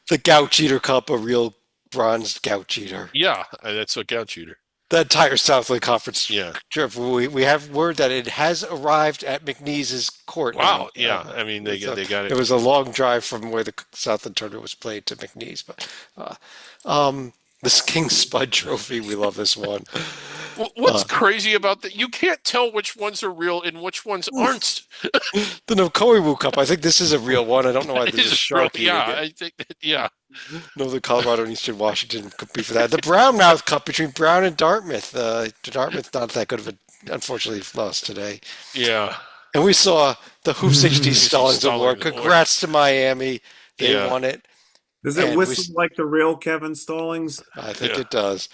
The Gout Cheater Cup, a real bronze gout cheater. Yeah, that's a gout shooter. The entire Southland Conference Yeah. trip. We have word that it has arrived at McNeese's court. Wow. now. Yeah. I mean, they got It it. was a long drive from where the Southland tournament was played to McNeese, but this King Spud Trophy, we love this one. What's crazy about that? You can't tell which ones are real and which ones aren't. The Nokoiwu Cup. I think this is a real one. I don't know why there's a shark eating yeah, it. I think that, yeah. No, the Colorado and Eastern Washington compete for that. The Brownmouth Cup between Brown and Dartmouth. Dartmouth not that good of a, unfortunately, lost today. Yeah. And we saw the Hoops HD Stallings Stallings Award. Award. Congrats to Miami. They Yeah. won it. Does it And whistle like the real Kevin Stallings? I think Yeah. it does.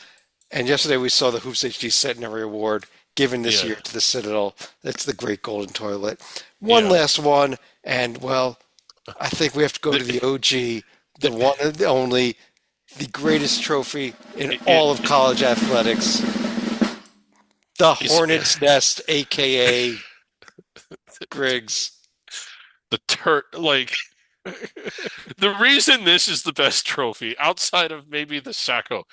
And yesterday we saw the Hoops HD Centenary Award given this Yeah. year to the Citadel. It's the Great Golden Toilet. One Yeah. last one, and well, I think we have to go to the OG, the one and the only, the greatest trophy in all of college athletics. The Hornets Nest, aka Griggs. The reason this is the best trophy outside of maybe the Sacco,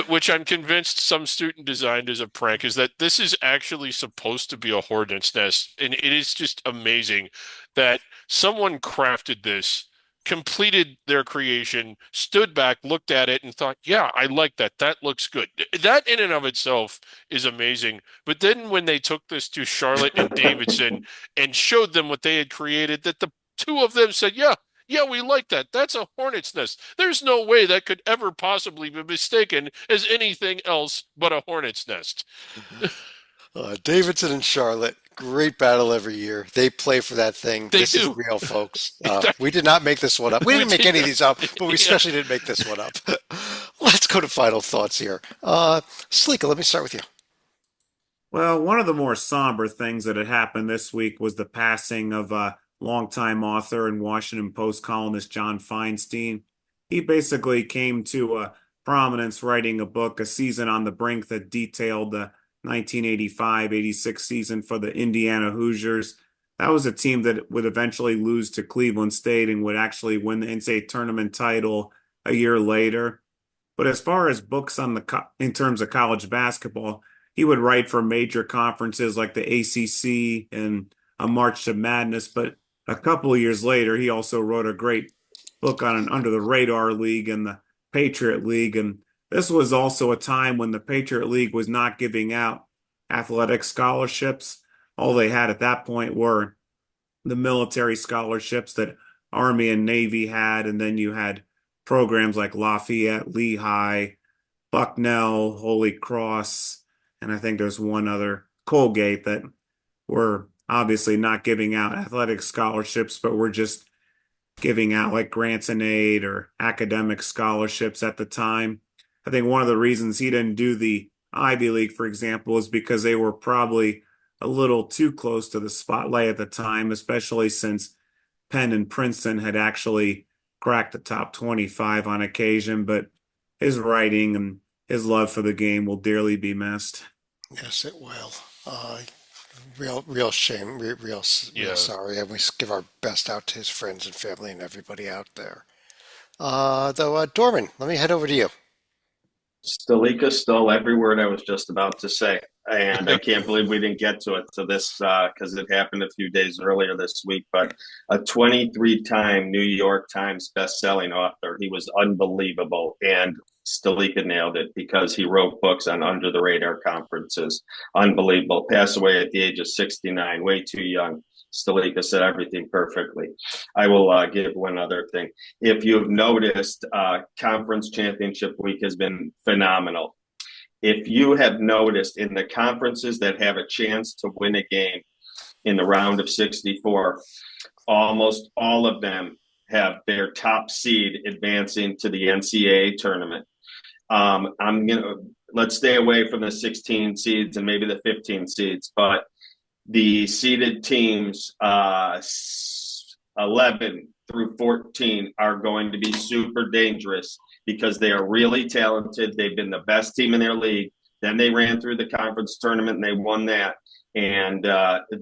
which I'm convinced some student designed as a prank, is that this is actually supposed to be a hornet's nest. And it is just amazing that someone crafted this, completed their creation, stood back, looked at it, and thought, yeah, I like that. That looks good. That in and of itself is amazing. But then when they took this to Charlotte and Davidson and showed them what they had created, that the two of them said, yeah, we like that. That's a hornet's nest. There's no way that could ever possibly be mistaken as anything else but a hornet's nest. Davidson and Charlotte, great battle every year. They play for that thing. They This do. is real, folks. We did not make this one up. We didn't make any of these up, but we Yeah. especially didn't make this one up. Let's go to final thoughts here. Sleeka, let me start with you. Well, one of the more somber things that had happened this week was the passing of longtime author and Washington Post columnist John Feinstein. He basically came to prominence writing a book, A Season on the Brink, that detailed the 1985-86 season for the Indiana Hoosiers. That was a team that would eventually lose to Cleveland State and would actually win the NCAA tournament title a year later. But as far as books on in terms of college basketball, he would write for major conferences like the ACC and A March to Madness. But a couple of years later, he also wrote a great book on an under the radar league and the Patriot League. And this was also a time when the Patriot League was not giving out athletic scholarships. All they had at that point were the military scholarships that Army and Navy had. And then you had programs like Lafayette, Lehigh, Bucknell, Holy Cross, and I think there's one other, Colgate, that were obviously not giving out athletic scholarships, but were just giving out like grants and aid or academic scholarships at the time. I think one of the reasons he didn't do the Ivy League, for example, is because they were probably a little too close to the spotlight at the time, especially since Penn and Princeton had actually cracked the top 25 on occasion. But his writing and his love for the game will dearly be missed. Yes, it will. Real shame, real Yeah. sorry, and we give our best out to his friends and family and everybody out there. Dorman, let me head over to you. Stalika stole every word I was just about to say. And I can't believe we didn't get to it to this because it happened a few days earlier this week. But a 23-time New York Times best-selling author. He was unbelievable. And Stalika nailed it because he wrote books on under-the-radar conferences. Unbelievable. Passed away at the age of 69, way too young. Stalika said everything perfectly. I will give one other thing. If you've noticed, conference championship week has been phenomenal. If you have noticed in the conferences that have a chance to win a game in the round of 64, almost all of them have their top seed advancing to the NCAA tournament. Let's stay away from the 16 seeds and maybe the 15 seeds, but the seeded teams, 11 through 14, are going to be super dangerous because they are really talented. They've been the best team in their league. Then they ran through the conference tournament and they won that. And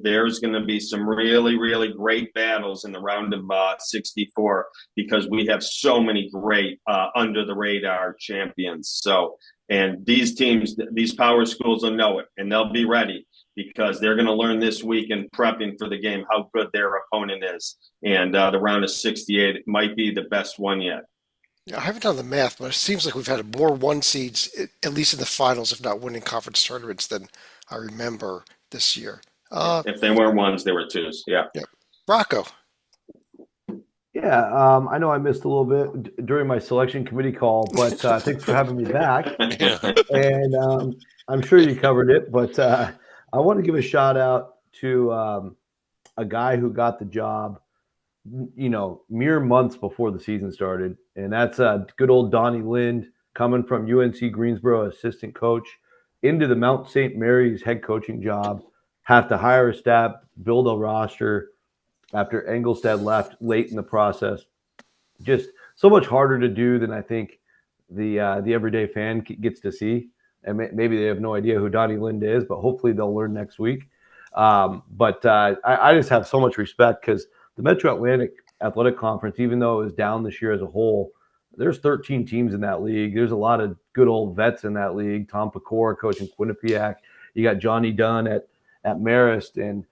there's going to be some really, really great battles in the round of 64 because we have so many great under the radar champions. So, and these teams, these power schools will know it and they'll be ready because they're going to learn this week in prepping for the game how good their opponent is. And the round of 68 might be the best one yet. I haven't done the math, but it seems like we've had more one seeds, at least in the finals, if not winning conference tournaments, than I remember this year. If they weren't ones, they were twos. Yeah. Yep. Rocco. Yeah, I know I missed a little bit during my selection committee call, but thanks for having me back. Yeah. And I'm sure you covered it, but I want to give a shout out to a guy who got the job, mere months before the season started, and that's good old Donnie Lind coming from UNC Greensboro, assistant coach, into the Mount St. Mary's head coaching job. Have to hire a staff, build a roster after Engelstad left late in the process. Just so much harder to do than I think the everyday fan gets to see. And maybe they have no idea who Donnie Lind is, but hopefully they'll learn next week. But I just have so much respect because the Metro Atlantic Athletic Conference, even though it was down this year as a whole, there's 13 teams in that league. There's a lot of good old vets in that league. Tom Pecora coaching Quinnipiac. You got Johnny Dunn at Marist, and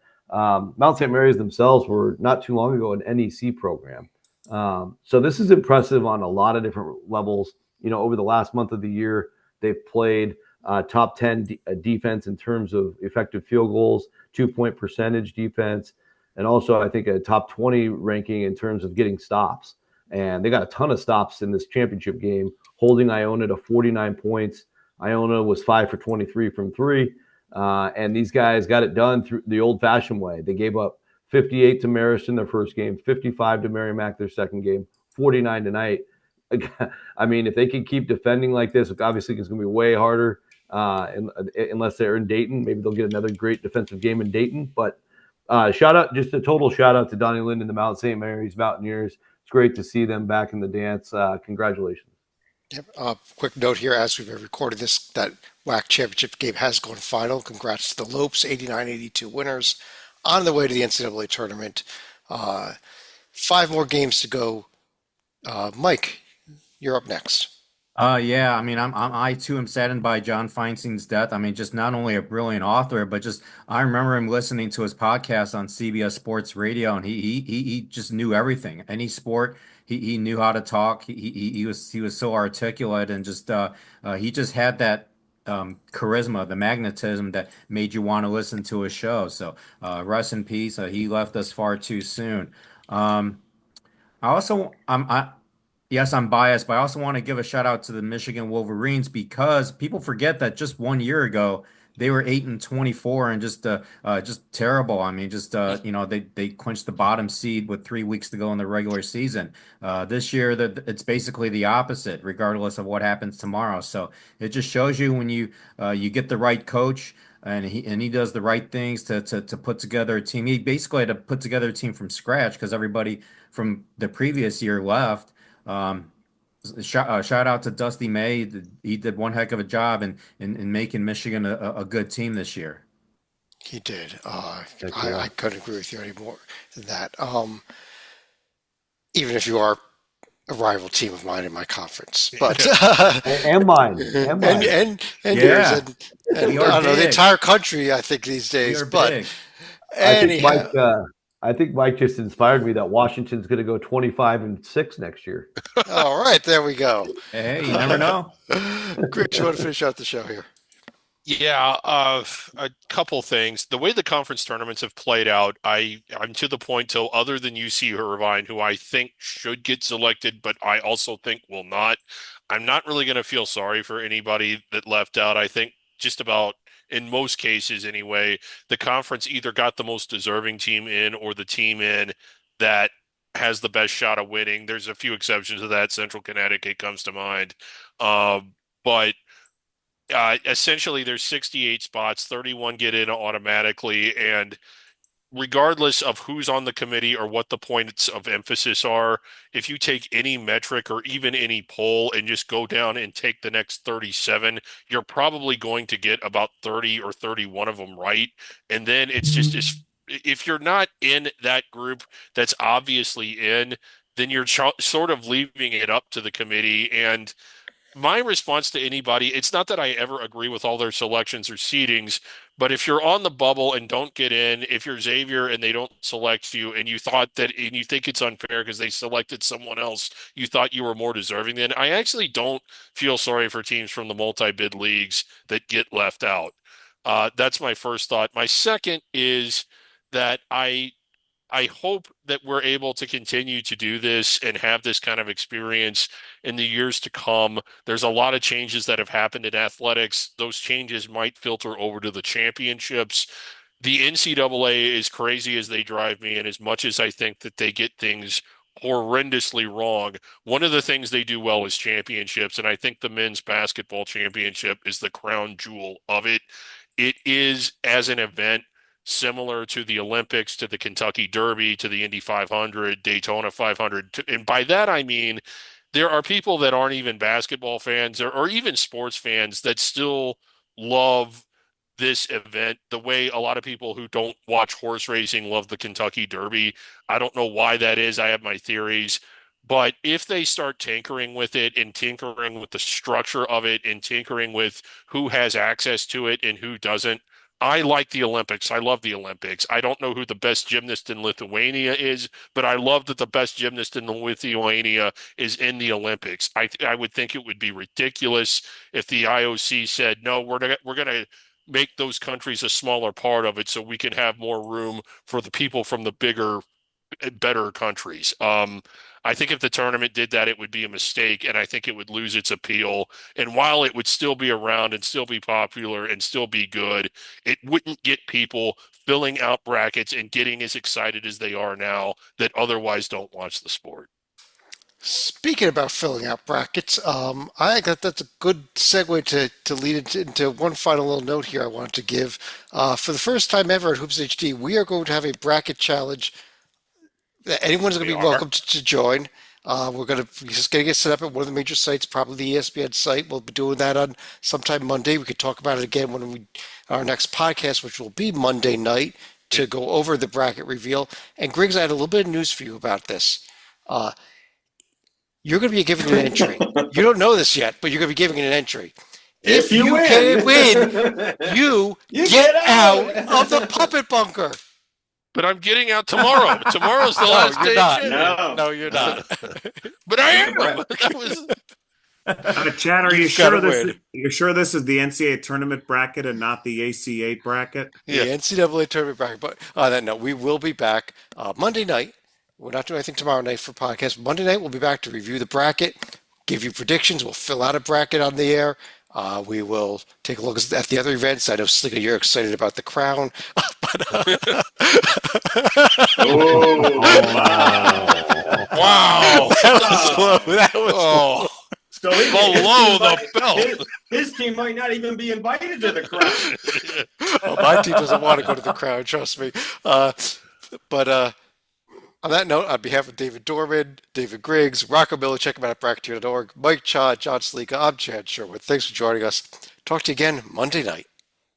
Mount St. Mary's themselves were not too long ago an NEC program. So this is impressive on a lot of different levels. Over the last month of the year, they've played top 10 defense in terms of effective field goals, 2-point percentage defense, and also I think a top 20 ranking in terms of getting stops. And they got a ton of stops in this championship game, holding Iona to 49 points. Iona was 5 for 23 from three. And these guys got it done through the old-fashioned way. They gave up 58 to Marist in their first game, 55 to Merrimack their second game, 49 tonight. I mean, if they can keep defending like this, obviously it's going to be way harder unless they're in Dayton. Maybe they'll get another great defensive game in Dayton. But just a total shout-out to Donnie Lind and the Mount St. Mary's Mountaineers. It's great to see them back in the dance. Congratulations. Yep. Quick note here, as we've recorded this, that WAC championship game has gone final. Congrats to the Lopes, 89-82 winners, on the way to the NCAA tournament. 5 more games to go. Mike, you're up next. Yeah, I mean, I too am saddened by John Feinstein's death. I mean, just not only a brilliant author, but just I remember him listening to his podcast on CBS Sports Radio, and he just knew everything. Any sport, he knew how to talk. He was so articulate, and just he just had that charisma, the magnetism that made you want to listen to his show. So rest in peace. He left us far too soon. Um, I also I Yes, I'm biased, but I also want to give a shout out to the Michigan Wolverines because people forget that just 1 year ago they were 8-24 and just terrible. I mean, just they clinched the bottom seed with 3 weeks to go in the regular season. This year that it's basically the opposite, regardless of what happens tomorrow. So it just shows you when you get the right coach. And he does the right things to put together a team. He basically had to put together a team from scratch because everybody from the previous year left. Um, shout out to Dusty May. He did one heck of a job in making Michigan a good team this year. He did. Heck I yeah. couldn't agree with you any more than that. Even if you are a rival team of mine in my conference, but And mine. And and mine. and yours Yeah, and we I are don't know the big. entire country. I think these We days, are but big. I think Mike. anyhow, I think Mike just inspired me that Washington's going to go 25-6 next year. all right, there we go. Hey, you never know. Chris, you want to finish out the show here? Yeah, a couple things. The way the conference tournaments have played out, I'm to the point till other than UC Irvine, who I think should get selected, but I also think will not. I'm not really going to feel sorry for anybody that left out. I think just about in most cases anyway, the conference either got the most deserving team in or the team in that has the best shot of winning. There's a few exceptions to that. Central Connecticut comes to mind. But essentially there's 68 spots, 31 get in automatically, and regardless of who's on the committee or what the points of emphasis are, if you take any metric or even any poll and just go down and take the next 37, you're probably going to get about 30 or 31 of them right. And then it's just if you're not in that group that's obviously in, then you're sort of leaving it up to the committee. And my response to anybody, it's not that I ever agree with all their selections or seedings, but if you're on the bubble and don't get in, if you're Xavier and they don't select you and you thought that and you think it's unfair because they selected someone else, you thought you were more deserving, then I actually don't feel sorry for teams from the multi-bid leagues that get left out. That's my first thought. My second is that I hope that we're able to continue to do this and have this kind of experience in the years to come. There's a lot of changes that have happened in athletics. Those changes might filter over to the championships. The NCAA, as crazy as they drive me, and as much as I think that they get things horrendously wrong, one of the things they do well is championships. And I think the men's basketball championship is the crown jewel of it. It is, as an event, similar to the Olympics, to the Kentucky Derby, to the Indy 500, Daytona 500. And by that, I mean, there are people that aren't even basketball fans or even sports fans that still love this event the way a lot of people who don't watch horse racing love the Kentucky Derby. I don't know why that is. I have my theories. But if they start tinkering with it and tinkering with the structure of it and tinkering with who has access to it and who doesn't, I like the Olympics. I love the Olympics. I don't know who the best gymnast in Lithuania is, but I love that the best gymnast in Lithuania is in the Olympics. I would think it would be ridiculous if the IOC said, no, we're gonna make those countries a smaller part of it so we can have more room for the people from the bigger, better countries. I think if the tournament did that, it would be a mistake, and I think it would lose its appeal. And while it would still be around and still be popular and still be good, it wouldn't get people filling out brackets and getting as excited as they are now that otherwise don't watch the sport. Speaking about filling out brackets, I think that that's a good segue to lead into one final little note here I wanted to give. For the first time ever at Hoops HD, we are going to have a bracket challenge that anyone's going to be welcome to join. We're just going to get set up at one of the major sites, probably the ESPN site. We'll be doing that on sometime Monday. We could talk about it again when our next podcast, which will be Monday night, to go over the bracket reveal. And Griggs, I had a little bit of news for you about this. You're going to be giving an entry. You don't know this yet, but you're going to be giving an entry. If you can win, you get out of the puppet bunker. But I'm getting out tomorrow. Tomorrow's the last day. No, you're not. But I am. That was. Chad, are you sure you're sure this is the NCAA tournament bracket and not the AC8 bracket? The NCAA tournament bracket. But on that note, we will be back Monday night. We're not doing anything tomorrow night for podcast. Monday night, we'll be back to review the bracket, give you predictions. We'll fill out a bracket on the air. We will take a look at the other events. I know, Slicka, you're excited about the crown. Wow. That was low. So below the belt. His team might not even be invited to the crown. Well, my team doesn't want to go to the crown, trust me. But on that note, on behalf of David Dorman, David Griggs, Rocco Miller, check him out at bracketeer.org, Mike Cha, John Slicka, I'm Chad Sherwood. Thanks for joining us. Talk to you again Monday night.